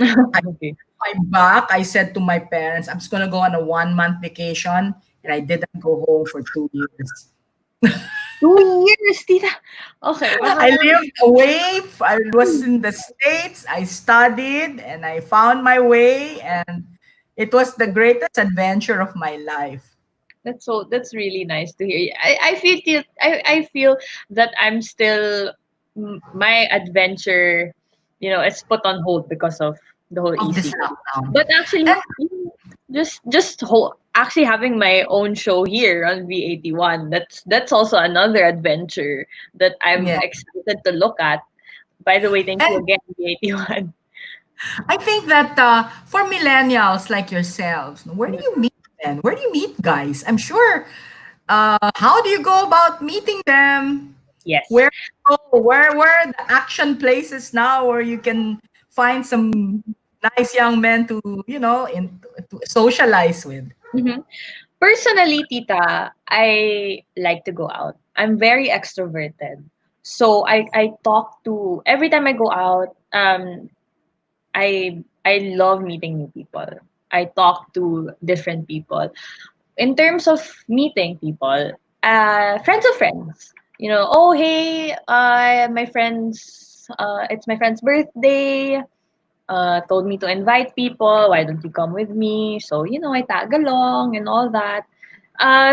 Okay. I'm back. I said to my parents, I'm just gonna go on a 1 month vacation, and I didn't go home for 2 years. 2 years, Tita. Okay. What I happened? lived away. I was in the States. I studied and I found my way, and it was the greatest adventure of my life. That's really nice to hear. I feel that I'm still my adventure, it's put on hold because of the whole Of this ECQ. lockdown. But actually, And actually having my own show here on V81, that's also another adventure that I'm yeah, excited to look at. By the way, thank you and again, V81. I think that for millennials like yourselves, where do Mhm. you meet then? Where do you meet guys? I'm sure. How do you go about meeting them? Yes. Where where are the action places now where you can find some nice young men to to socialize with? Mhm. Personally, Tita, I like to go out. I'm very extroverted. So I talk to every time I go out, I love meeting new people. I talk to different people. In terms of meeting people, friends of friends. Oh hey, it's my friend's birthday. Told me to invite people. Why don't you come with me? So I tag along and all that.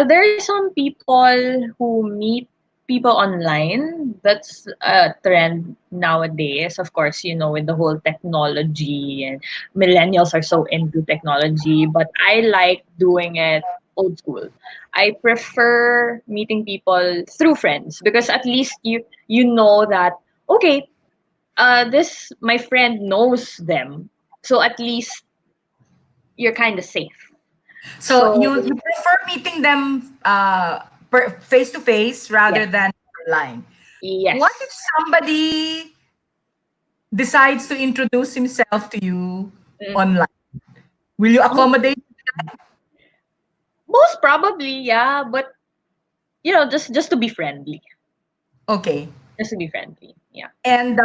There are some people who meet people online. That's a trend nowadays. Of course, with the whole technology and millennials are so into technology. But I like doing it old school. I prefer meeting people through friends because at least you know that okay, this my friend knows them, so at least you're kind of safe. So So you prefer meeting them face to face rather yes, than online. What if yes. somebody decides to introduce himself to you Mm. online? Will you Oh, accommodate? most probably, yeah, but just to be friendly, Okay. just to be friendly, yeah. And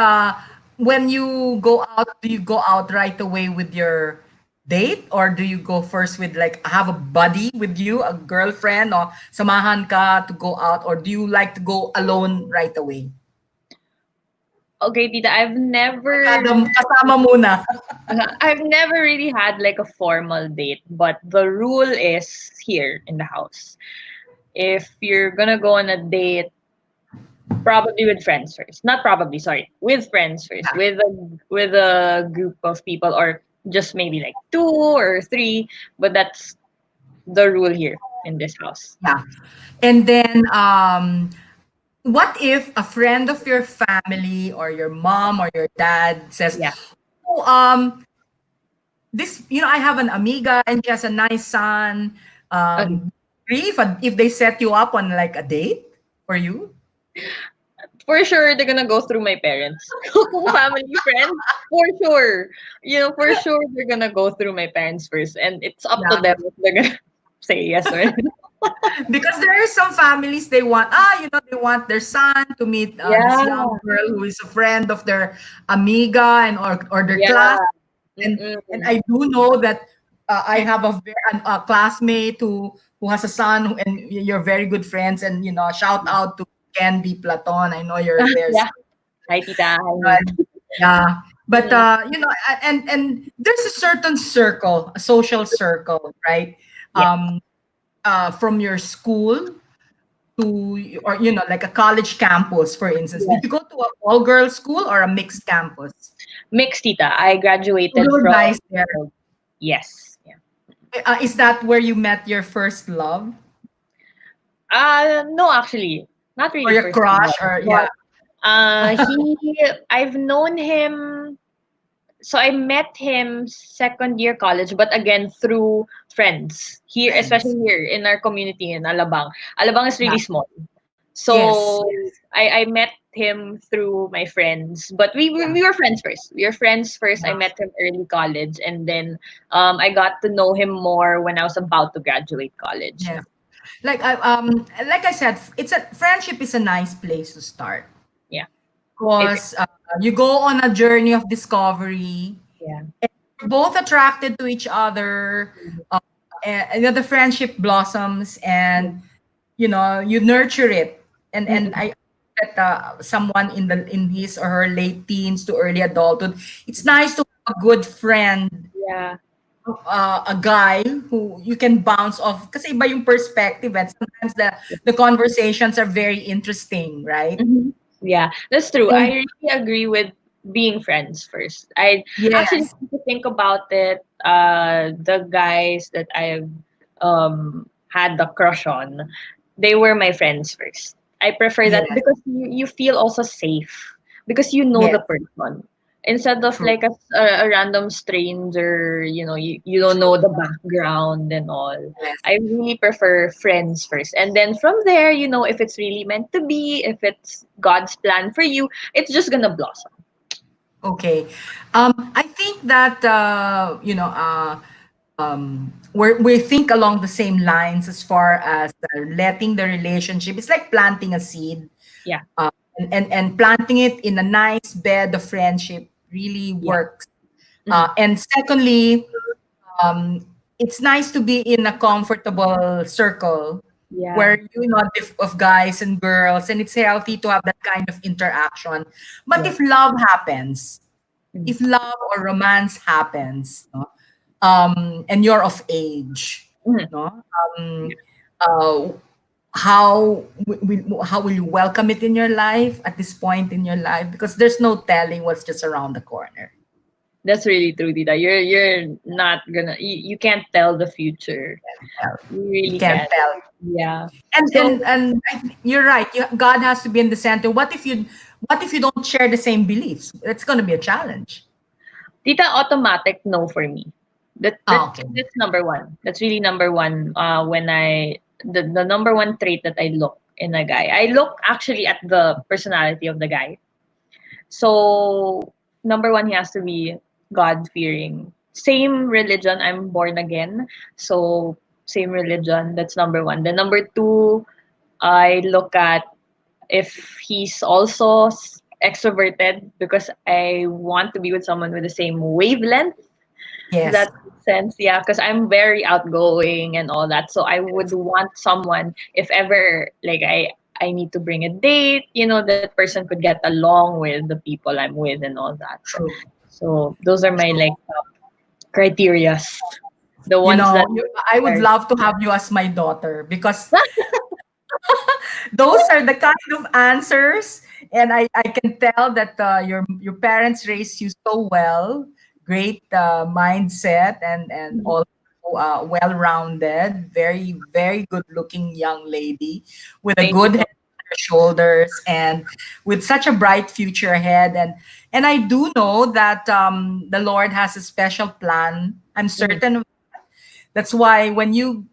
when you go out, do you go out right away with your date, or do you go first with like have a buddy with you, a girlfriend, or samahan ka to go out, or do you like to go alone right away? Okay, Tita, Kasama muna. I've never really had like a formal date, but the rule is here in the house. If you're gonna go on a date, probably with friends first. Not probably, sorry, with friends first, with a group of people, or just maybe like two or three. But that's the rule here in this house. Yeah. And then what if a friend of your family or your mom or your dad says, Yeah. "Oh, this, I have an amiga and she has a nice son." Okay. If they set you up on like a date for you? For sure, they're gonna go through my parents. Kung family friends, for sure. For sure, they're gonna go through my parents first, and it's up to Yeah. them if they're gonna say yes or no. Because there are some families they want their son to meet this Yeah, young girl who is a friend of their amiga and or their yeah. class. And Mm-mm. I do know that I have a classmate who has a son and you're very good friends, and shout out to Candy Platon. I know you're there. Yeah. Hi, tita. Hi. But, yeah, but Mm, and there's a certain circle, a social circle, right? yeah. Um, from your school to, or like a college campus, for instance. Did Yes. you go to a all girls school or a mixed campus? Mixed, tita. I So graduated there were from. guys there. Yes. Yeah. Is that where you met your first love No, actually, not or really your first crush, love, or yeah? but I've known him. So I met him second year college, but again through friends here, Friends. especially here in our community in Alabang. Alabang is Yeah. really small, Yes. so I met him through my friends. But we were friends first. We were friends first. I Yeah. met him early college, and then I got to know him more when I was about to graduate college. Yes. Like I said, it's a friendship is a nice place to start Yeah, it because you go on a journey of discovery. yeah. You're both attracted to each other. Uh, the friendship blossoms, and you nurture it. And Mm-mm. I that someone in his or her late teens to early adulthood, it's nice to have a good friend, Yeah. a guy who you can bounce off kasi iba yung perspective, and sometimes the conversations are very interesting, right? Mhm. Yeah, that's true. And I really agree with being friends first. I actually yes, come to think about it. The guys that I've had the crush on, they were my friends first. I prefer that yes, because you feel also safe because you know yes, the person instead of true. like a random stranger. You don't know the background and all. Yes. I really prefer friends first. And then from there, if it's really meant to be, if it's God's plan for you, it's just gonna blossom. Okay. I think that we think along the same lines as far as letting the relationship. It's like planting a seed, Yeah. and planting it in a nice bed of friendship really Yeah. works. Mhm. And secondly, it's nice to be in a comfortable circle Yeah. where of guys and girls, and it's healthy to have that kind of interaction. But Yeah. if love happens, Mhm. if love or romance happens, no, and you're of age, Mhm. no, uh, how will you welcome it in your life at this point in your life? Because there's no telling what's just around the corner. That's really true, Tita. You're not gonna you can't tell the future. You You really can't can't. tell. Yeah. And So you're right. God has to be in the center. What if you don't share the same beliefs? It's going to be a challenge. Tita, automatic no for me. Ah, okay. That's number one. That's really number one. When the number one trait that I look in a guy, I look actually at the personality of the guy. So number one, he has to be God fearing. Same religion. I'm born again, so same religion. That's number one. Then number two, I look at if he's also extroverted because I want to be with someone with the same wavelength. Does Yes. that make sense? Yeah, because I'm very outgoing and all that. So I would want someone, if ever like I need to bring a date, that person could get along with the people I'm with and all that. True. So those are my True. like criterias. The ones that I would are love to have you as my daughter because those are the kind of answers, and I can tell that your parents raised you so well. Great mindset and Mhm. all well-rounded, very very good-looking young lady with a Thank you good so head on her shoulders and with such a bright future ahead. And I do know that the Lord has a special plan. I'm much. certain. That's why when you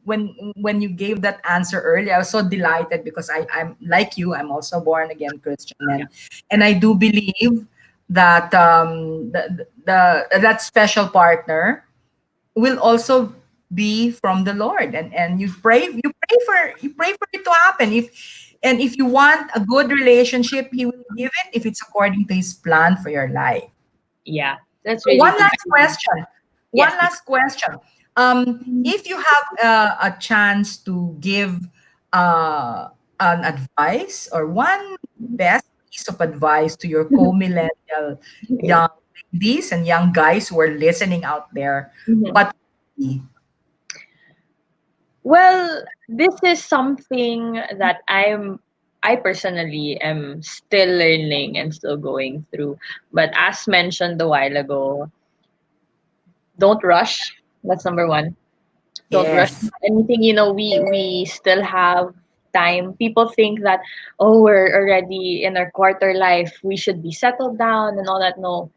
gave that answer earlier, I was so delighted because I'm like you. I'm also born again Christian, and I do believe that that special partner will also be from the Lord, and you pray for it to happen. If you want a good relationship, He will give it if it's according to His plan for your life. Yeah, that's So really one true. last question. One Yes, please. last question. If you have a chance to give uh, an advice or one best piece of advice to your co-millennial young ladies and young guys who are listening out there, Mhm. what would it be? Well, this is something that I personally am still learning and still going through. But as mentioned a while ago, don't rush. That's number one. Don't rush Yes. anything. We still have time. People think that, oh, we're already in our quarter life, we should be settled down and all that. No,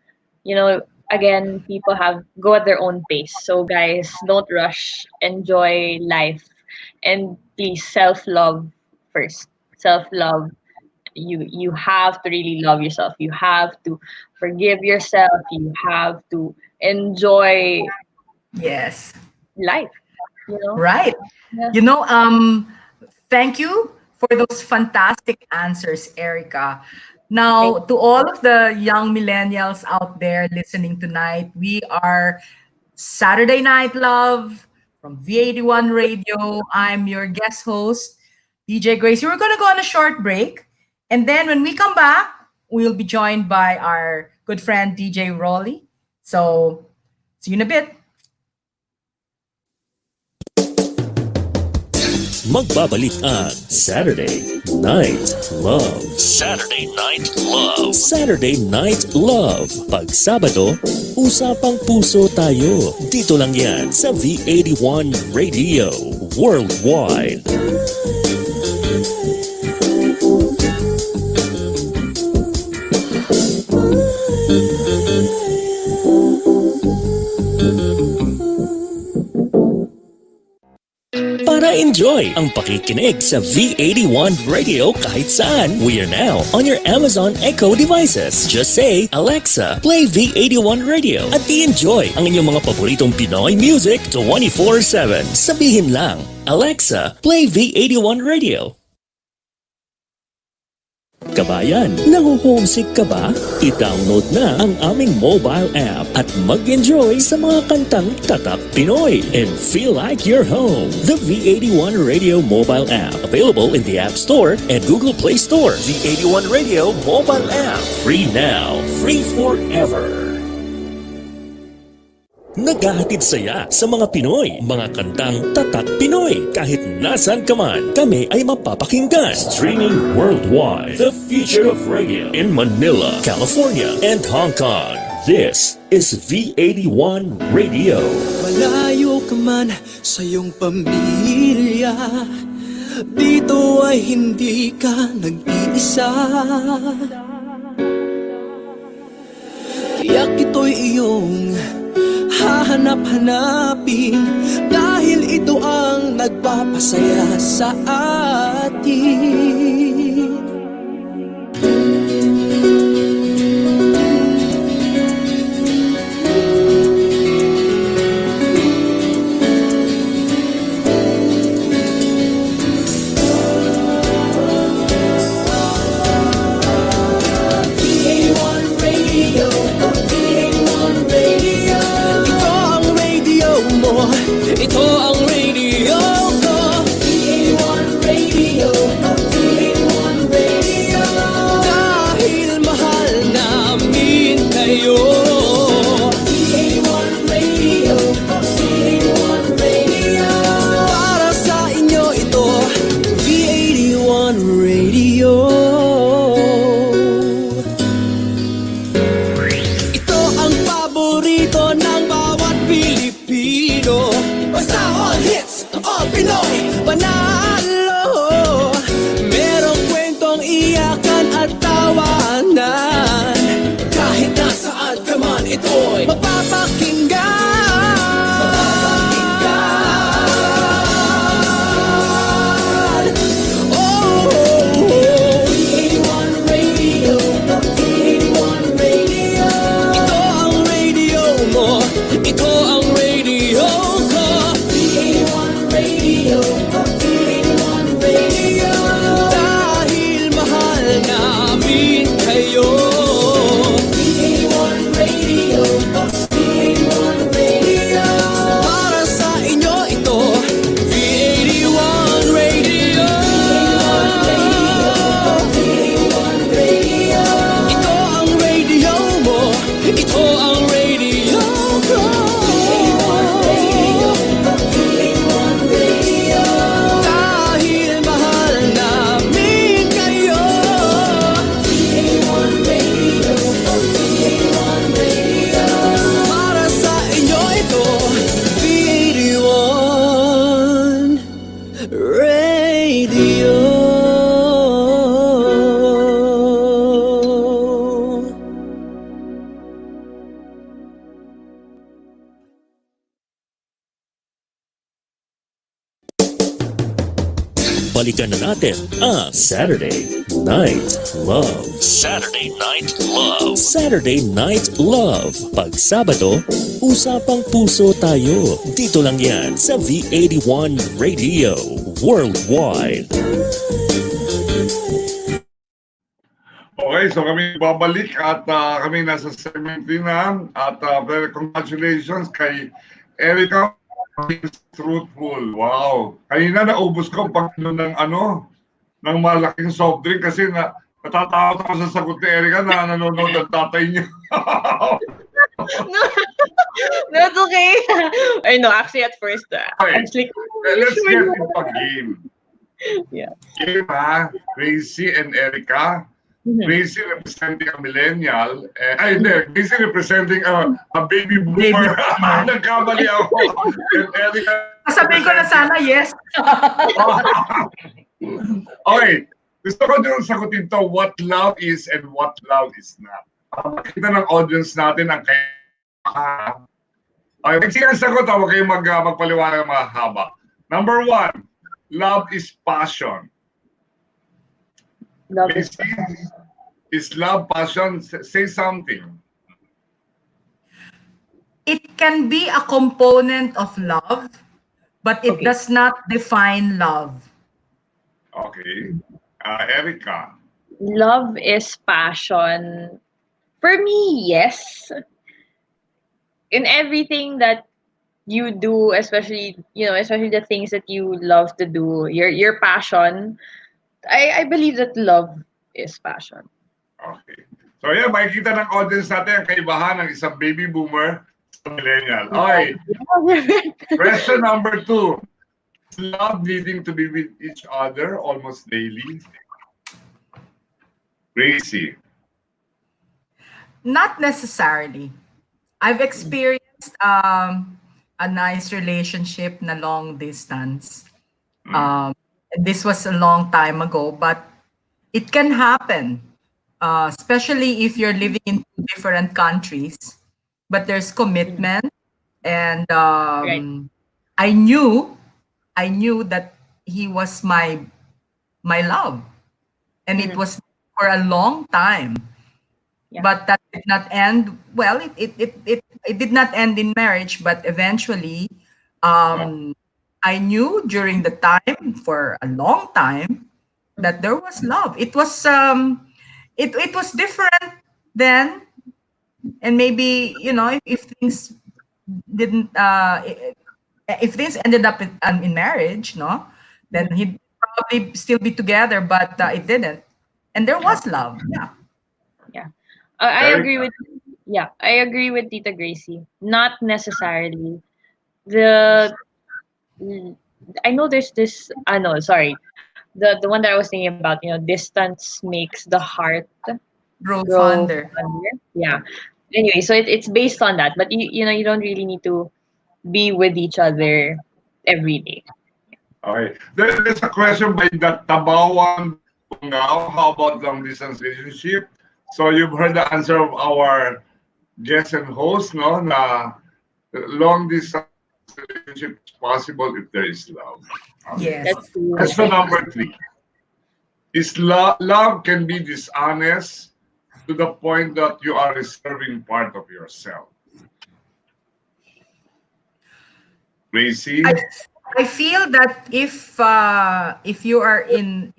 again, people have go at their own pace. So guys, don't rush. Enjoy life, and please self-love first. Self-love. You have to really love yourself. You have to forgive yourself. You have to enjoy Yes. life. You know. Right. Yeah. You know, thank you for those fantastic answers, Erica. Thank Now, to all of the young millennials out there listening tonight, we are Saturday Night Love from V81 Radio. I'm your guest host, DJ Gracie. We're going to go on a short break. And then when we come back, we'll be joined by our good friend, DJ Rolly. So, see you in a bit. Magbabalik ang Saturday Night Love. Saturday Night Love. Saturday Night Love. Pag Sabado, usapang puso tayo. Dito lang yan sa V81 Radio Worldwide. Para enjoy ang pakikinig sa V81 Radio kahit saan. We are now on your Amazon Echo devices. Just say, Alexa, play V81 Radio at i-enjoy ang inyong mga paboritong Pinoy music 24/7. Sabihin lang, Alexa, play V81 Radio. Kabayan, nahuhomesick ka ba? I-download na ang aming mobile app at mag-enjoy sa mga kantang tatak Pinoy and feel like you're home. The V81 Radio mobile app, available in the App Store and Google Play Store. V81 Radio mobile app, free now, free forever. Naghahatid saya sa mga Pinoy, mga kantang tatak Pinoy. Kahit nasan ka man, kami ay mapapakinggan. Streaming worldwide. The future of radio in Manila, California, and Hong Kong. This is V81 Radio. Malayo ka man sa iyong pamilya, dito ay hindi ka nag-iisa. Tiyak ito'y iyong hahanap-hanapin, dahil ito ang nagpapasaya sa atin. Ito ang radio ko, V81 Radio, V81 Radio. Dahil mahal namin kayo, V81 Radio, V81 Radio. Para sa inyo ito, V81 Radio. Ito ang paborito ng bawat Pilipino. Basta all hits, all Pinoy, panalo. Merong kwentong iyakan at tawanan, kahit nasaan ka man ito'y mapapakinggan. V81 Radio, V81 Radio. Ito ang radio mo, ito ang radio ko. V81 Radio, V81 Radio. Dahil mahal namin kayo, V81 Radio, V81 Radio. Para sa inyo ito, V81 Radio. V81 Radio. Ito ang radio mo, ito ang radio ko. V81 Radio, V81 Radio. Dahil mahal namin kayo, V81 Radio, V81 Radio. Para sa inyo ito, V81 Radio. Balikan na natin ang Saturday Night Love. Saturday Night Love. Saturday Night Love. Pag Sabado, usapang puso tayo. Dito lang yan sa V81 Radio Worldwide. Okay, so kami babalik at kami nasa segment din na at very congratulations kay Erica. Truthful. Wow. Kanina naubos ko pag ng ng malaking soft drink kasi natatakot ako sa sagot ni Erica na nanonood ang tatay niya. That's okay. I know, actually at first, Okay. actually, Let's get into a game. yeah. Game ha, Gracie and Erica. Gracie representing a millennial. Hindi. Gracie representing a baby boomer. Nagkamali ako. And Erica... Sabihin ko na sana, yes. Okay. Gusto ko din sagutin to, what love is and what love is not. Makita ng audience natin ang kaya... Okay, sige ang sagot. Huwag kayong magpaliwanag ng mahaba. Number 1, love is passion. Love is Is love passion? Say something. It can be a component of love, but it Okay. does not define love. Okay. Erica. Love is passion. For me, yes. In everything that you do, especially the things that you love to do, your passion, I believe that love is passion. Okay. So yan, makikita ng audience natin ang kaibahan ng isang baby boomer sa millennial. Okay. Question number 2. Is love needing to be with each other almost daily? Gracie. Not necessarily. I've experienced a nice relationship na long distance. This was a long time ago, but it can happen, especially if you're living in two different countries. But there's commitment, and Right. I knew that he was my love, and it Mhm. was for a long time. Yeah. But that did not end well. It did not end in marriage, but eventually, um, I knew during the time for a long time that there was love. It was different then, and maybe if things didn't if things ended up in marriage, no, then Mhm. he'd probably still be together, but it didn't, and there was love. Yeah. Yeah. I agree Erica. with I agree with Tita Gracie. Not necessarily. The I know there's this I know, sorry. The one that I was thinking about, distance makes the heart Grow grow fonder. fonder. Yeah. Anyway, so it's based on that, but you don't really need to be with each other every day. Okay. There's a question by the Tabawan Tungao. How about long distance relationship? So you've heard the answer of our guest and host, no? Na long distance relationship is possible if there is love. Okay. Yes. That's true. Question number 3. Is love can be dishonest to the point that you are reserving part of yourself? I Gracie? I feel that if you are in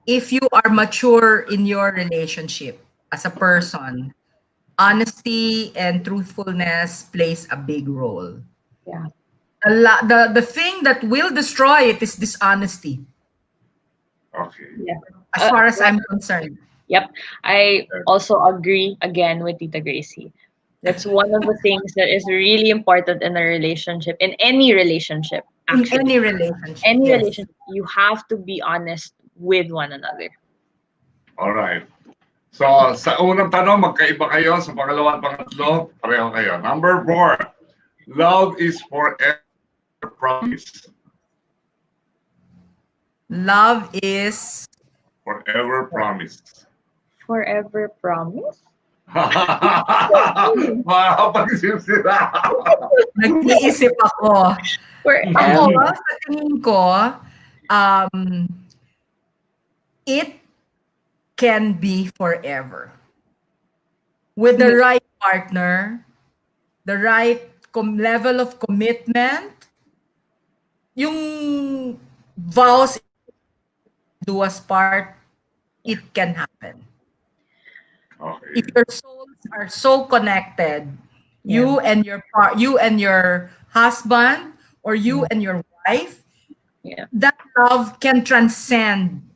if you are mature in your relationship as a person, honesty and truthfulness plays a big role. Yeah. The thing that will destroy it is dishonesty, Okay. Yeah. as far as Well, I'm concerned. yep. I also agree again with Tita Gracie. That's one of the things that is really important in a relationship, in any relationship, In actually. any relationship, Any yes. relationship, you have to be honest with one another. All right. So, sa unang tanong, magkaiba kayo. Sa pangalawa at pangatlo, pareho kayo. Number 4, love is forever promise. Love is Forever promise. Forever promise? Makakapag-isip sila. nag-iisip ako. Ako, Forever. sa tingin ko, um, it can be forever. With the right partner, the right level of commitment, yung vows do us part, it can happen. If Okay. your souls are so connected, Yeah. you and your husband or you and your wife, Yeah. that love can transcend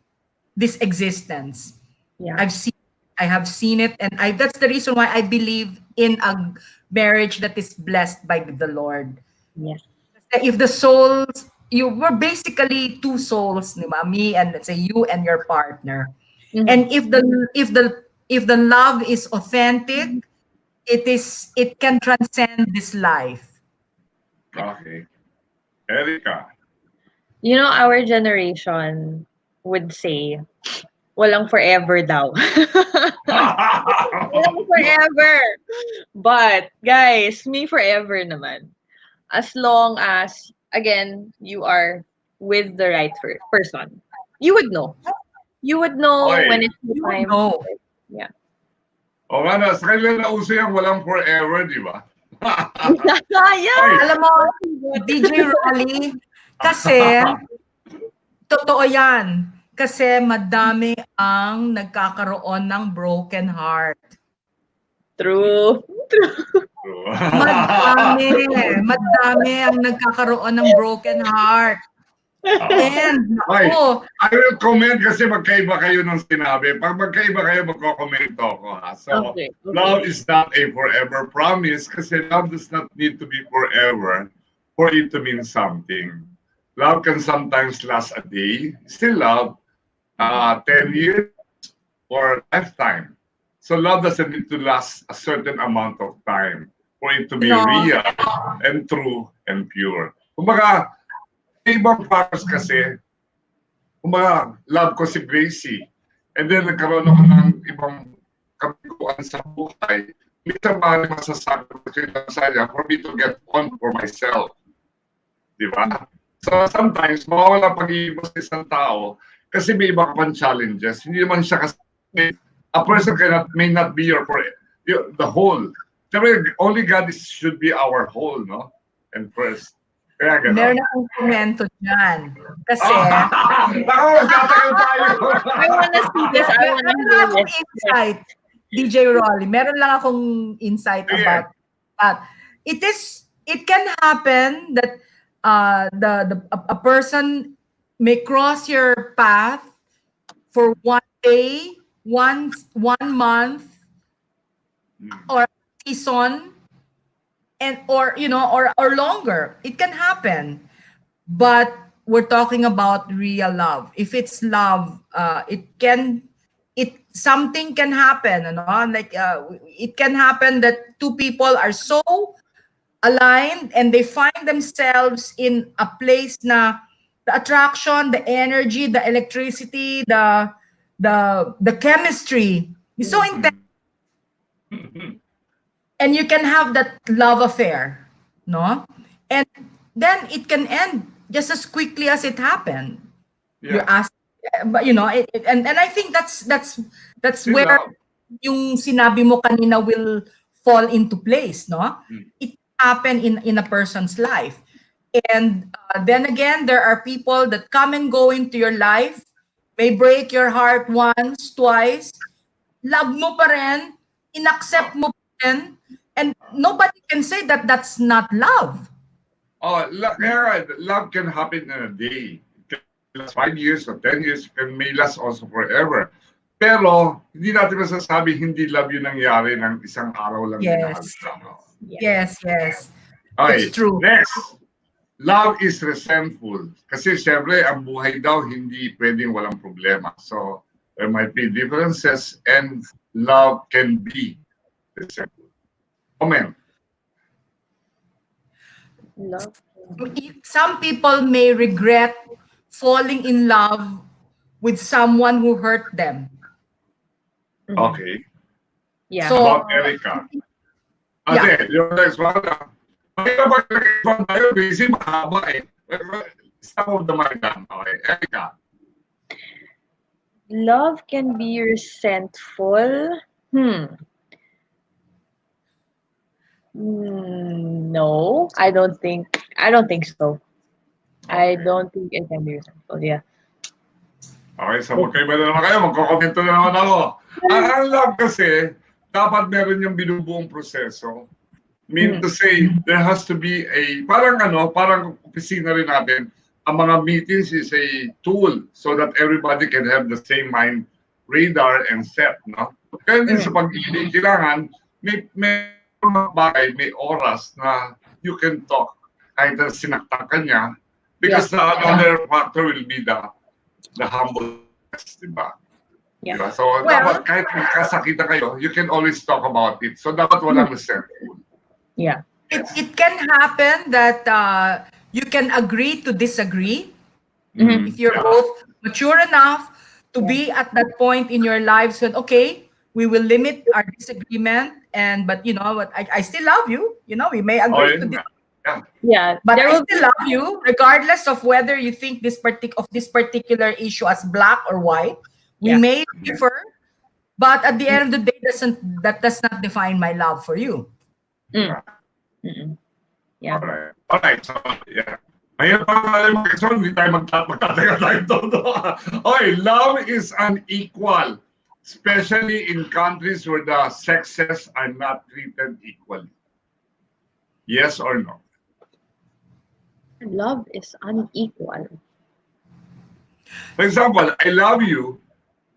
this existence. Yeah. I've seen I have seen it, and that's the reason why I believe in a marriage that is blessed by the Lord. Yes. If the souls, you were basically two souls, di ba? Me and let's say you and your partner. Mhm. And if the love is authentic, it can transcend this life. Okay. Erica. Our generation would say, walang forever daw. Walang forever. But, guys, me forever naman. As long as, again, you are with the right person. You would know. You would know Okay. when it's the You would time. know. Yeah. O nga na, sa kanila na uso yung walang forever, di ba? yeah. Okay. Alam mo, DJ Rolly, kasi totoo yan. Kasi madami ang nagkakaroon ng broken heart. True. Madami. Madami ang nagkakaroon ng broken heart. And, Okay. ako, I will comment kasi magkaiba kayo ng sinabi. Pag magkaiba kayo, magko-comment ako. Ha? So, Okay. love is not a forever promise kasi love does not need to be forever for it to mean something. Love can sometimes last a day, still love, 10 years or lifetime. So love doesn't need to last a certain amount of time for it to be No. real and true and pure. Kumbaga, may ibang factors kasi, kumbaga, love ko si Gracie. And then nagkaroon ako ng ibang kabiguan sa buhay. Minsan maaari masasabi ko sa kanya for me to get on for myself. Di ba? So sometimes, mawawala pag-iibig sa isang tao kasi may iba pang challenges. Hindi naman siya kasi a person may not be the whole. Siyempre, only God should be our whole, no? And first. Kaya gano'n. Meron akong komento dyan. Kasi, Ako, magtatagal tayo. I wanna see this. I wanna meron lang hear akong this. insight, DJ Rolly. Meron lang akong insight about that. It can happen that a person may cross your path for one day, one month, or season, and or longer. It can happen, but we're talking about real love. If it's love, something can happen, like it can happen that two people are so aligned and they find themselves in a place na the attraction, the energy, the electricity, the chemistry is so intense, and you can have that love affair, no? And then it can end just as quickly as it happened. You Yeah. ask, but and I think that's Still where love. yung sinabi mo kanina will fall into place, no? It happen in a person's life. And then again, there are people that come and go into your life, may break your heart once, twice, love mo pa rin, inaccept mo pa rin, and nobody can say that that's not love. Oh, kaya love can happen in a day. It can last 5 years or 10 years. It may last also forever. Pero, hindi natin masasabi hindi love yung nangyari ng isang araw lang. Yes. Yes. Okay, It's true. next. Love is resentful. Kasi syempre, ang buhay daw hindi pwedeng walang problema. So, there might be differences and love can be resentful. Comment. Love. Some people may regret falling in love with someone who hurt them. Okay. Yeah. So, About Erica. Ate, yung next one. Mahirap mag-respond tayo. Busy, mahaba eh. Stop of the mind lang. Okay, Erica. Love can be resentful. No, I don't think so. I don't think it can be resentful. Yeah. Okay, so magkaiba na naman kayo. Magkokomento na naman ako. Ang love kasi, dapat meron yung binubuong proseso. Mean to say, there has to be parang opisina rin natin, ang mga meetings is a tool so that everybody can have the same mind, radar, and set, no? Kaya din sa pag-ibig, kailangan, may mga bagay, may oras na you can talk kahit na sinaktan ka niya because the other factor will be the humbleness, di ba? Yeah. Diba? So, dapat kahit magkasakita kayo, you can always talk about it. So, dapat walang resentful. Yeah. it can happen that you can agree to disagree if you're both mature enough to be at that point in your lives when, okay, we will limit our disagreement, but you know what, I still love you. We may agree to disagree. Yeah. But I still love you, regardless of whether you think this particular issue as black or white. We may differ, but at the end of the day, that does not define my love for you. Yeah. Alright. So, yeah. Ngayon pa naman yung question, hindi tayo magtatagal tayo todo. Okay, love is unequal, especially in countries where the sexes are not treated equally. Yes or no? Love is unequal. For example, I love you,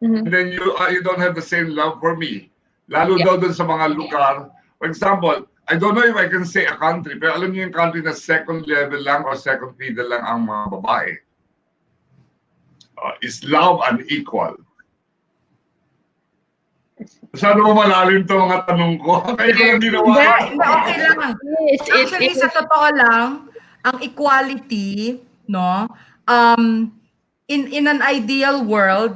and then you don't have the same love for me. Lalo daw dun sa mga lugar. For example, I don't know if I can say a country, pero alam niyo yung country na second level lang or second fiddle lang ang mga babae. Is love unequal? Masyado mo malalim to mga tanong ko. Kaya ko lang ginawa. Hindi, okay lang. It's Actually, sa totoo lang, ang equality, no, in an ideal world,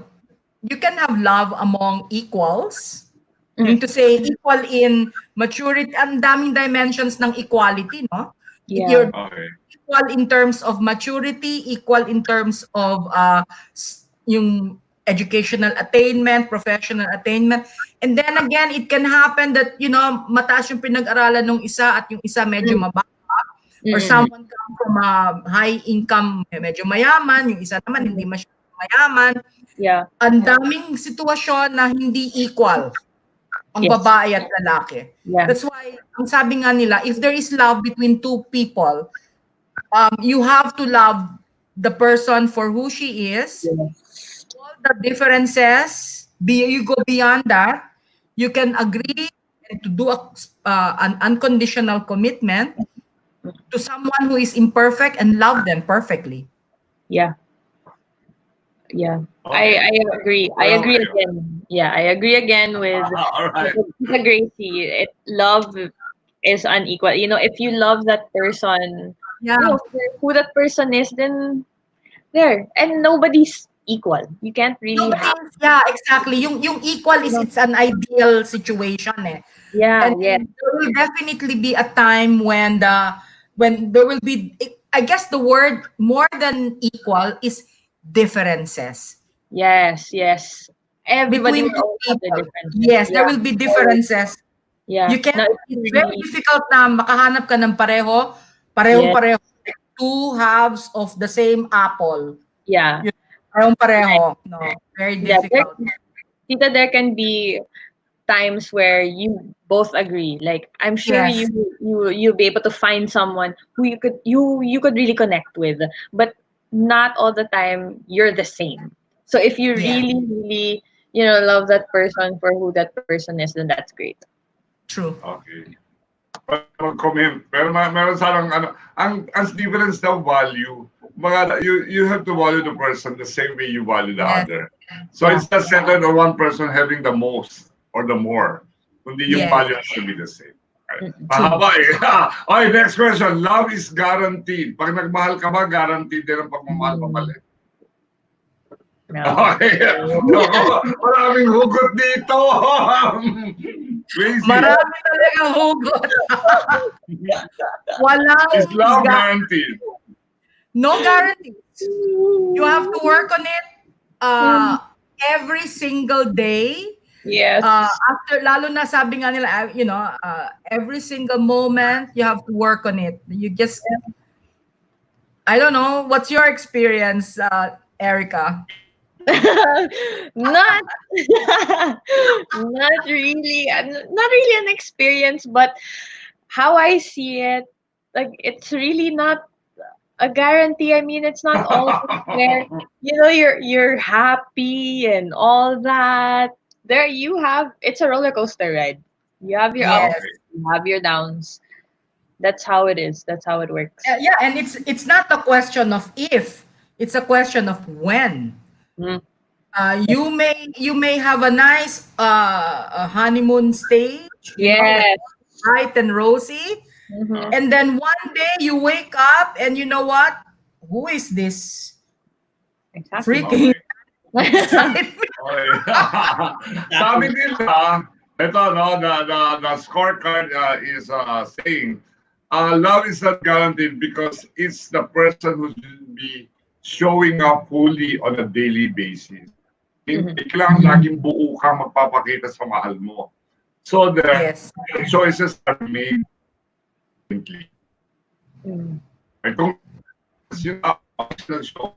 you can have love among equals. Meaning to say, equal in maturity. Ang daming dimensions ng equality, no? Yeah. You're Okay. equal in terms of maturity, equal in terms of yung educational attainment, professional attainment. And then again, it can happen that, you know, mataas yung pinag-aralan ng isa at yung isa medyo mababa. Or someone come from a high income, medyo mayaman, yung isa naman hindi masyadong mayaman. Yeah. Ang daming sitwasyon na hindi equal ang Yes. babae at lalaki. Yeah. That's why, ang sabi nga nila, if there is love between two people, you have to love the person for who she is. All the differences, you go beyond that. You can agree to do an unconditional commitment to someone who is imperfect and love them perfectly. Yeah. Yeah. Okay. I agree. I agree Okay. again. Yeah, I agree again with All right. the Gracie. Love is unequal. You know, if you love that person, Yeah. you know, for who that person is, then there. And nobody's equal. You can't really have. Yeah, exactly. Yung equal is it's an ideal situation eh. Yeah, And yeah. there will definitely be a time when there will be, I guess the word more than equal is differences Yes, yes. Everybody between will two always have their people. differences. Yes, there Yeah. will be differences. Yeah. You can No, it's very difficult na makahanap ka ng parehong-pareho, like two halves of the same apple. yeah. Parehong-pareho. No, very Yeah, difficult. Tita, there can be times where you both agree. Like I'm sure Yes. you'll be able to find someone who you could really connect with, but not all the time you're the same. So if you Yeah. really love that person for who that person is, then that's great. True. Okay. Mag-comment. Pero meron sanang ang difference daw value. You have to value the person the same way you value the Yes. other. So it's not centered on one person having the most or the more. Kundi yung Yes. value has to be the same. Mahaba eh. Okay, next question. Love is guaranteed. Pag nagmahal ka ba, guaranteed din ang pagmamahal pabalik? No. Okay. Maraming hugot dito. Crazy. Marami talagang hugot. Walang Is love guaranteed? no guarantees. You have to work on it every single day. Yes. After, lalo na sabi nga nila, every single moment you have to work on it. You just, I don't know, what's your experience, Erica? not not really an experience, but how I see it, like it's really not a guarantee. I mean, it's not all where you're happy and all that. There you have, it's a roller coaster ride. You have your Yes. ups, you have your downs. That's how it is. That's how it works. Yeah, and it's not a question of if, it's a question of when. Mm. You may have a nice a honeymoon stage, Yes. bright and rosy, Mhm. and then one day you wake up and you know what? Who is this Exactly. freaking? Okay. Sabi nila, ito, no, the scorecard is saying, love is not guaranteed because it's the person who should be showing up fully on a daily basis. Hindi kailangan laging buo kang magpapakita sa mahal mo. So the Yes. choices are made differently. At kung yung optional show,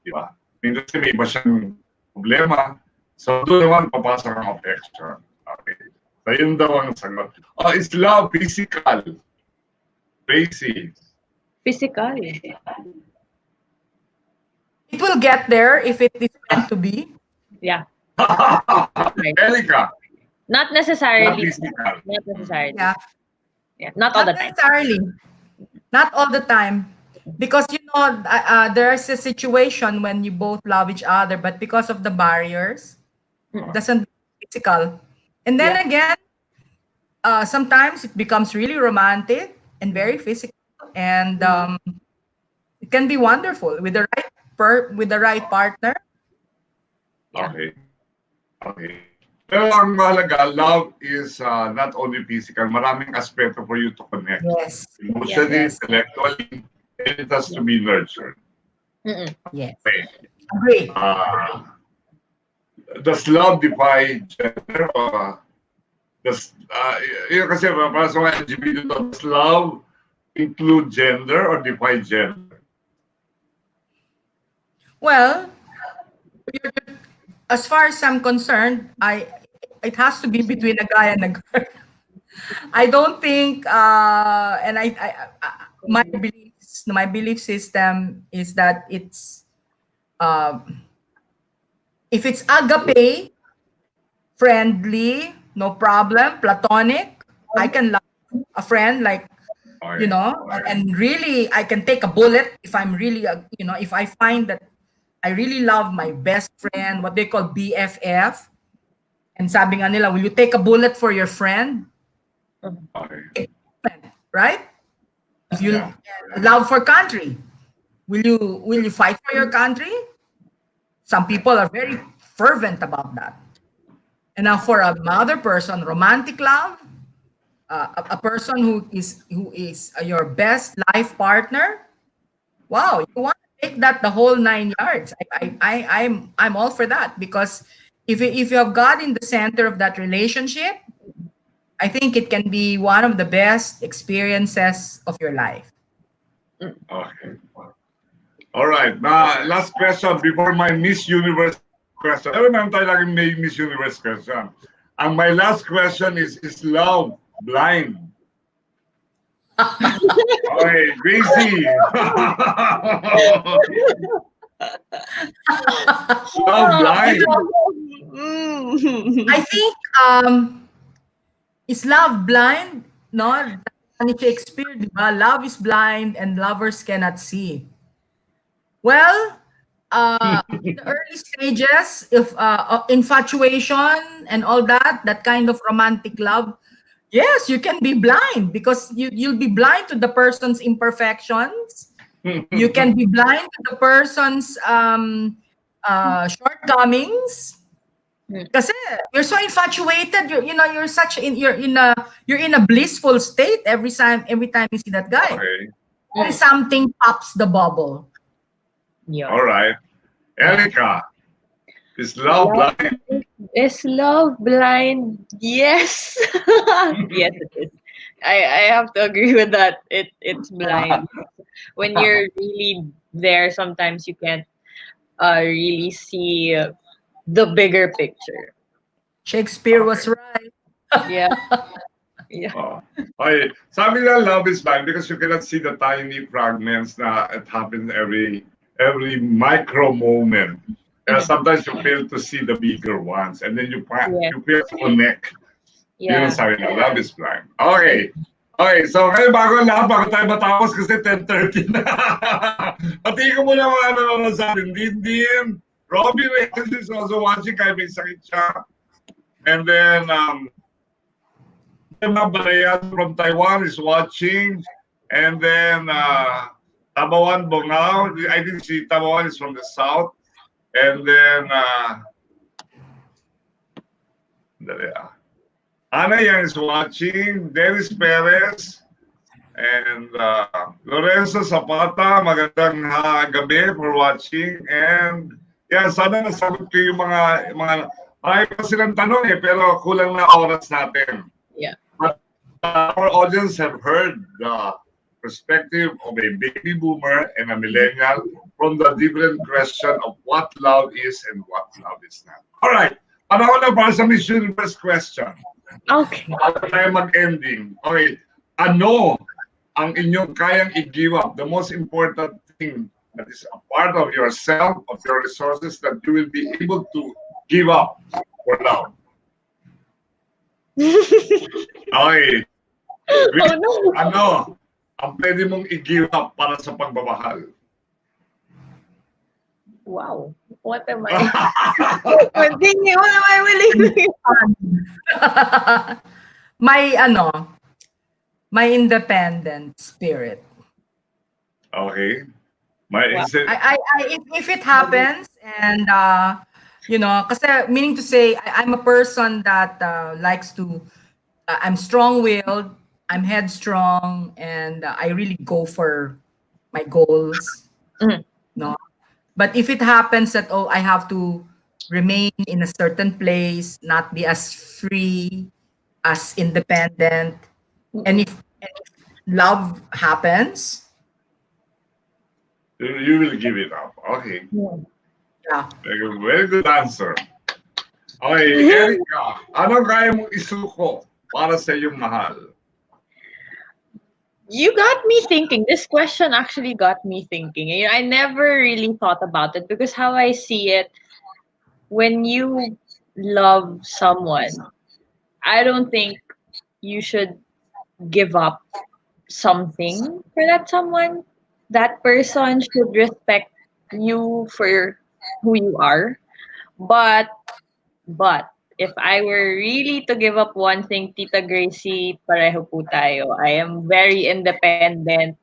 di ba? Kasi may iba siyang problema. So doon naman papasok ang affection. Okay. So yun daw ang sagot. Is love physical? Tracy. Physical. It will get there if it is meant to be. Yeah. Erica. Not Not necessarily. physical. Not necessarily. Yeah. Yeah. Not all the time. necessarily. Not all the time. Because there's a situation when you both love each other, but because of the barriers, doesn't physical. And then again, sometimes it becomes really romantic and very physical, and it can be wonderful with the right with the right partner. Yeah. Okay. Okay. Pero ang mahalaga, love is not only physical. Maraming aspeto for you to connect. Yes. Emotionally, Yes. intellectually, and it has to be nurtured. Yes. Okay. Agree. Does love defy gender? Does, yun kasi para sa mga LGBT, does love include gender or defy gender? Well, as far as I'm concerned, it has to be between a guy and a girl. I don't think, and my belief system is that it's if it's agape, friendly, no problem, platonic, I can love a friend like, Okay. and really I can take a bullet if I'm really, if I find that I really love my best friend, what they call BFF, and sabi nga nila, will you take a bullet for your friend? Okay. Right? If you Yeah. love for country, will you fight for your country? Some people are very fervent about that. And now for another person, romantic love, a person who is your best life partner. Wow, you want to take that the whole 9 yards. I'm all for that, because if you have God in the center of that relationship, I think it can be one of the best experiences of your life. Okay. All right. Now, last question before my Miss Universe question. I remember tayo laging may Miss Universe question. And my last question is love blind? Okay, Gracie. Love blind. I think is love blind? No, ni Shakespeare, di ba? Love is blind and lovers cannot see. Well, in the early stages, if infatuation and all that kind of romantic love, yes, you can be blind because you'll be blind to the person's imperfections. You can be blind to the person's shortcomings. Kasi you're so infatuated, you're in a blissful state every time you see that guy. Okay. Something pops the bubble. Yeah. All right. Erica, is love blind? Is love blind? Yes. Yes, it is. I have to agree with that. It's blind. When you're really there, sometimes you can't really see the bigger picture. Shakespeare was right. Yeah. Yeah. Okay. Sabi nila love is blind because you cannot see the tiny fragments na it happens every micro moment. Sometimes you fail to see the bigger ones, and then you fail to connect. Yeah. Yun ang sabi nila, love is blind. Okay. Okay, so ngayon bago tayo matapos kasi 10:30 na. Pati ko muna mga nanonood sa atin. Din. Robbie Reyes is also watching kahit may sakit siya. And then, Balayan from Taiwan is watching. And then, Tabawan Bongao, I think Tabawan is from the south. And then, Ana Yang is watching, Dennis Perez, and Lorenzo Zapata, magandang gabi for watching. And yeah, sana nasagot ko yung mga marami pa silang tanong pero kulang na oras natin. Yeah. But our audience have heard the perspective of a baby boomer and a millennial from the different question of what love is and what love is not. All right, panahon na para sa Miss Universe question. Okay. Bago tayo mag-ending. Okay, ano ang inyong kayang i-give up? The most important thing that is a part of yourself, of your resources that you will be able to give up for love. Okay. Oh, no. Ano ang pwede mong i-give up para sa pagmamahal? Wow. What am I? Continue. What am I willing? My my independent spirit. Okay. My Wow. is it If it happens and kasi meaning to say I'm a person that likes to I'm strong-willed, I'm headstrong, and I really go for my goals. Mhm. No, but if it happens that I have to remain in a certain place, not be as free, as independent, and if love happens, you will give it up. Okay. yeah. Very good answer. Okay, Erica, ano kaya mong isuko para sa iyong mahal? You got me thinking. This question actually got me thinking. I never really thought about it because how I see it, when you love someone, I don't think you should give up something for that someone. That person should respect you for who you are. But But if I were really to give up one thing, Tita Gracie, pareho po tayo. I am very independent.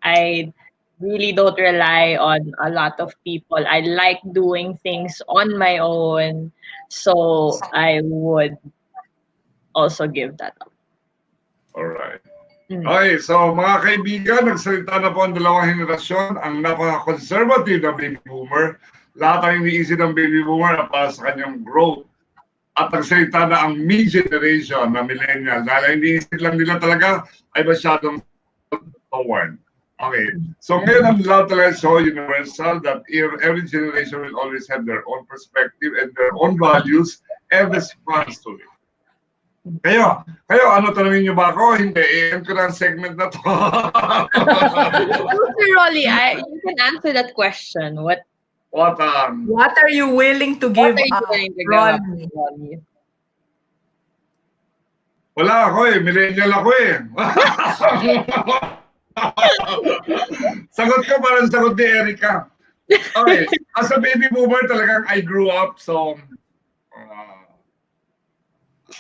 I really don't rely on a lot of people. I like doing things on my own. So I would also give that up. Alright. Mm. Okay, so mga kaibigan, nagsalita na po ang dalawang henerasyon, ang napaka-conservative na baby boomer. Lahat ang iniisip ng baby boomer na para sa kanyang growth. At nagsalita na ang me generation na millennial. Dahil ang iniisip lang nila talaga ay masyadong forward. Okay, so ngayon ang love talaga so universal that every generation will always have their own perspective and their own values and response to it. Kayo, ano tanongin niyo ba ako? Hindi, i-end ko na ang segment na to. Mr. Rolly, you can answer that question. What What, What are you willing to what give are you up, going to give up, Ronnie? Rolly? wala ako millennial ako eh. Sagot ko parang sagot ni Erica. Okay, as a baby boomer talagang I grew up so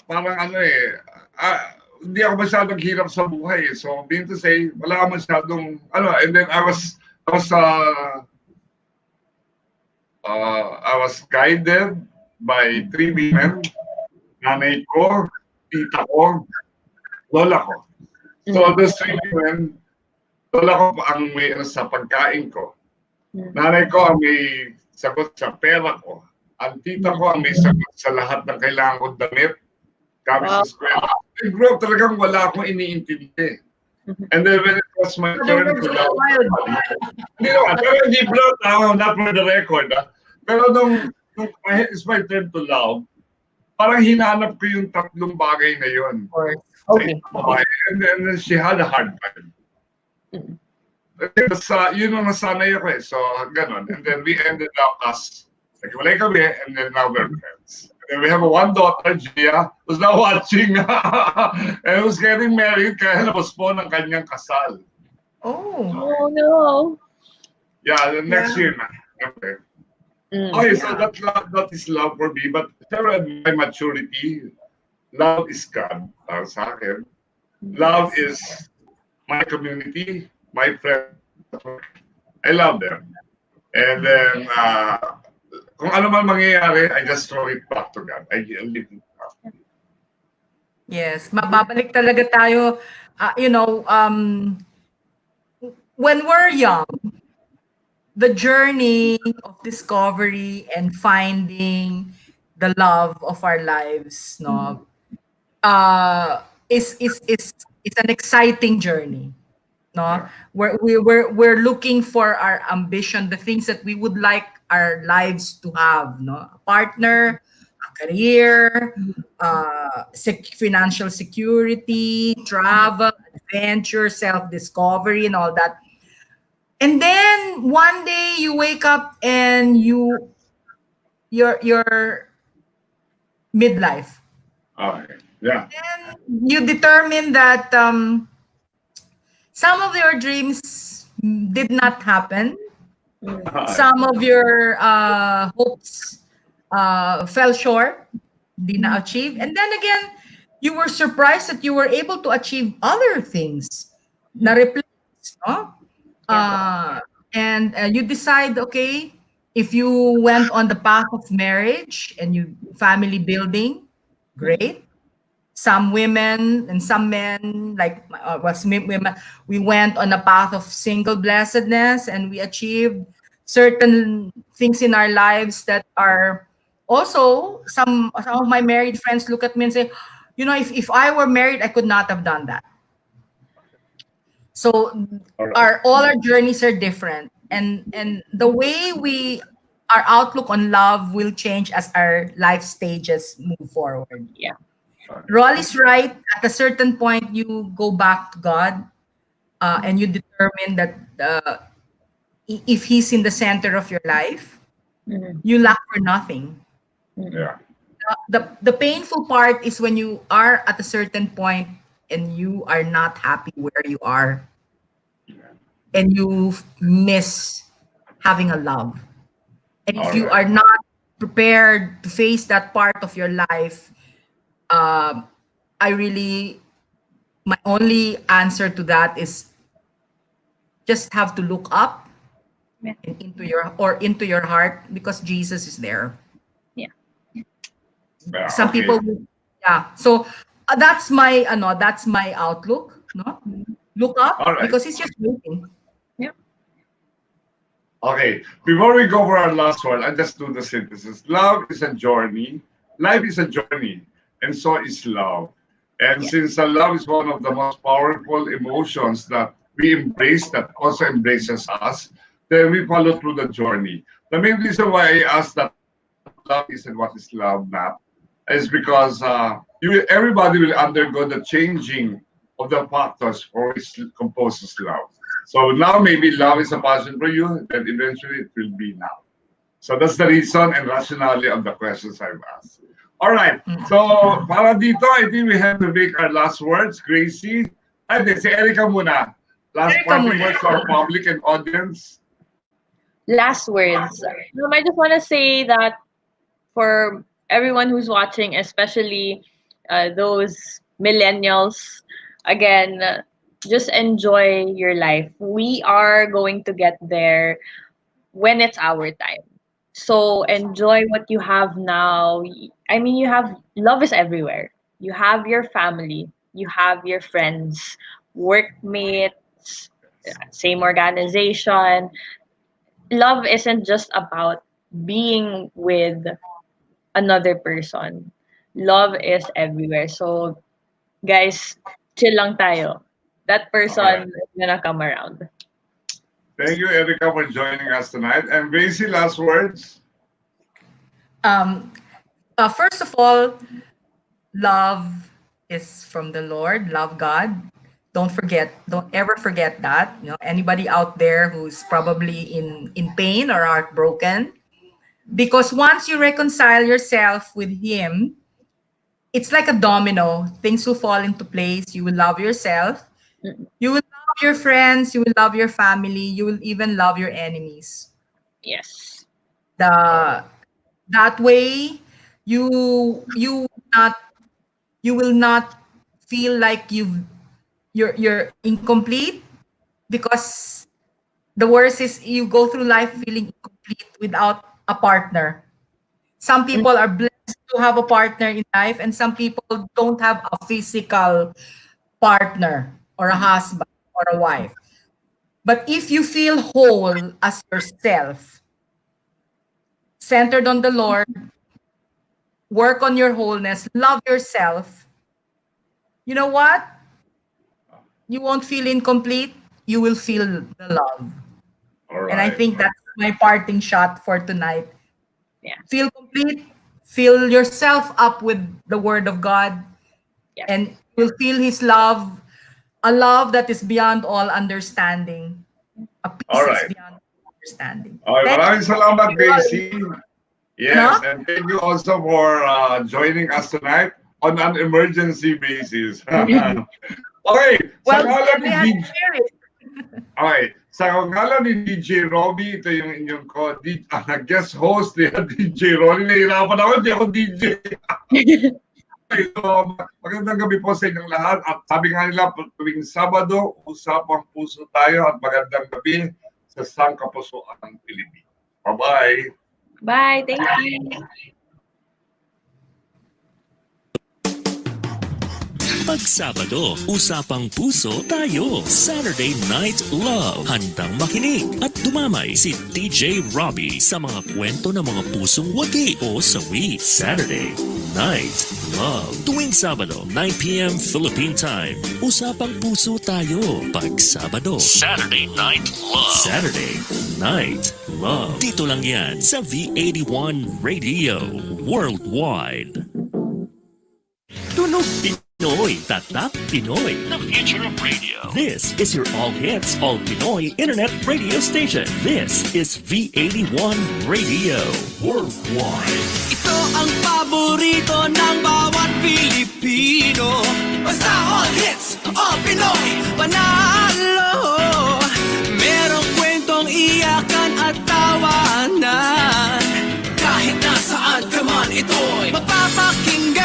parang hindi ako masyadong hirap sa buhay. So, mean to say, wala ako masyadong, and then I was guided by 3 women, nanay ko, tita ko, lola ko. So, those 3 women, lola ko ang may sa pagkain ko. Nanay ko ang may sagot sa pera ko. Ang tita ko ang may sagot sa lahat ng kailangan kong damit. Kami sa eskwela. I grew up talagang wala akong iniintindi. And then when it was my turn to love, hindi naman, pero hindi blood ako, not for the record. Pero nung it's my turn to love, parang hinanap ko yung tatlong bagay na yun. Okay. And then she had a hard time. Yun ang nasanay ako eh. So, ganun. And then we ended up as, naghiwalay kami, and then now we're friends. And we have one daughter, Gia, who's now watching and who's getting married kaya na-postpone ang kanyang kasal. Oh no. Yeah, the next year na. Okay. Okay, so that is love for me. But my maturity, love is God sa akin. Love is my community, my friends. I love them. And then, kung ano man mangyayari, I just throw it back to God. I leave it back. Yes, mababalik talaga tayo, when we're young, the journey of discovery and finding the love of our lives, is an exciting journey. No, we're looking for our ambition, the things that we would like our lives to have, no, a partner, a career, financial security, travel, adventure, self-discovery, and all that. And then one day you wake up and you're midlife. Okay. Yeah. And you determine that some of your dreams did not happen, Some of your hopes fell short, did not achieve. And then again, you were surprised that you were able to achieve other things na replace, no? Uh, and you decide, okay, if you went on the path of marriage and you family building, great. Some women and some men, like women, we went on a path of single blessedness and we achieved certain things in our lives that are also some of my married friends look at me and say, you know, if I were married, I could not have done that. So All right. our all our journeys are different, and the way we our outlook on love will change as our life stages move forward. Yeah. Roll is right. At a certain point, you go back to God, and you determine that if He's in the center of your life, Mhm. you lack for nothing. Yeah. The painful part is when you are at a certain point and you are not happy where you are, and you miss having a love. And if All you right. are not prepared to face that part of your life, um, I really my only answer to that is just have to look up Yeah. and into your heart because Jesus is there. Yeah. Yeah. Some Okay. people yeah. So that's my outlook, no? Look All up right. because he's just waiting. Yeah. Okay, before we go for our last one, I just do the synthesis. Love is a journey. Life is a journey, and so is love. And Yeah. since love is one of the most powerful emotions that we embrace, that also embraces us, then we follow through the journey. The main reason why I asked that what love is and what is love not is because everybody will undergo the changing of the factors for which composes love. So now maybe love is a passion for you, then eventually it will be now. So that's the reason and rationale of the questions I've asked. All right. So para dito, I think we have to make our last words. Gracie. Ay, di, si Erica muna. Last Erica parting muna. words to our public and audience. Last words. I just want to say that for everyone who's watching, especially those millennials, again, just enjoy your life. We are going to get there when it's our time. So enjoy what you have now. I mean, you have love is everywhere. You have your family, you have your friends, workmates, same organization. Love isn't just about being with another person. Love is everywhere. So, guys, chill lang tayo. That All right. person is gonna come around. Thank you, Erica, for joining us tonight. And Gracie, last words. Um, first of all, love is from the Lord. Love God. Don't ever forget that. You know, anybody out there who's probably in pain or heartbroken, because once you reconcile yourself with Him, it's like a domino. Things will fall into place. You will love yourself. Mm. You will love your friends. You will love your family. You will even love your enemies. Yes. The that way, you will not you will not feel like you're incomplete because the worst is you go through life feeling incomplete without a partner. Some Mm. people are blessed to have a partner in life, and some people don't have a physical partner or a husband or a wife. But if you feel whole as yourself, centered on the Lord, work on your wholeness, love yourself, you know what? You won't feel incomplete. You will feel the love. All And I right. think that's my parting shot for tonight. Yeah. Feel complete, fill yourself up with the Word of God, Yeah. and you'll feel His love, a love that is beyond all understanding, a All peace that's right. beyond all understanding. Okay, Thank maraming salamat, you. Gracie. Yes, Ano? and thank you also for joining us tonight on an emergency basis. Okay, sa Well, ngalan ni they had DJ, to share it. okay, Sa ngalan ni DJ Robbie, ito yung inyong guest host ni DJ Rolly. Nahihirapan ako, hindi ako DJ. So, magandang gabi po sa inyong lahat. At sabi nga nila, tuwing Sabado, usapang puso tayo at magandang gabi sa Sangkapusoan ng Pilipinas. Bye-bye. Bye. Thank you. Pag Sabado, usapang puso tayo. Saturday Night Love. Handang makinig at dumamay si DJ Robbie sa mga kwento ng mga pusong wagi o sawi. Saturday Night Love. Tuwing Sabado, 9 p.m. Philippine Time. Usapang puso tayo. Pag Sabado. Saturday Night Love. Saturday Night Love. Dito lang yan sa V81 Radio Worldwide. Tunog Pinoy, Tatak Pinoy, the future of radio. This is your all hits, all Pinoy internet radio station. This is V81 Radio Worldwide. Ito ang paborito ng bawat Pilipino. Basta all hits, all Pinoy, panalo. Merong kwentong iyakan at tawanan. Kahit nasaan ka man, ito'y mapapakinggan.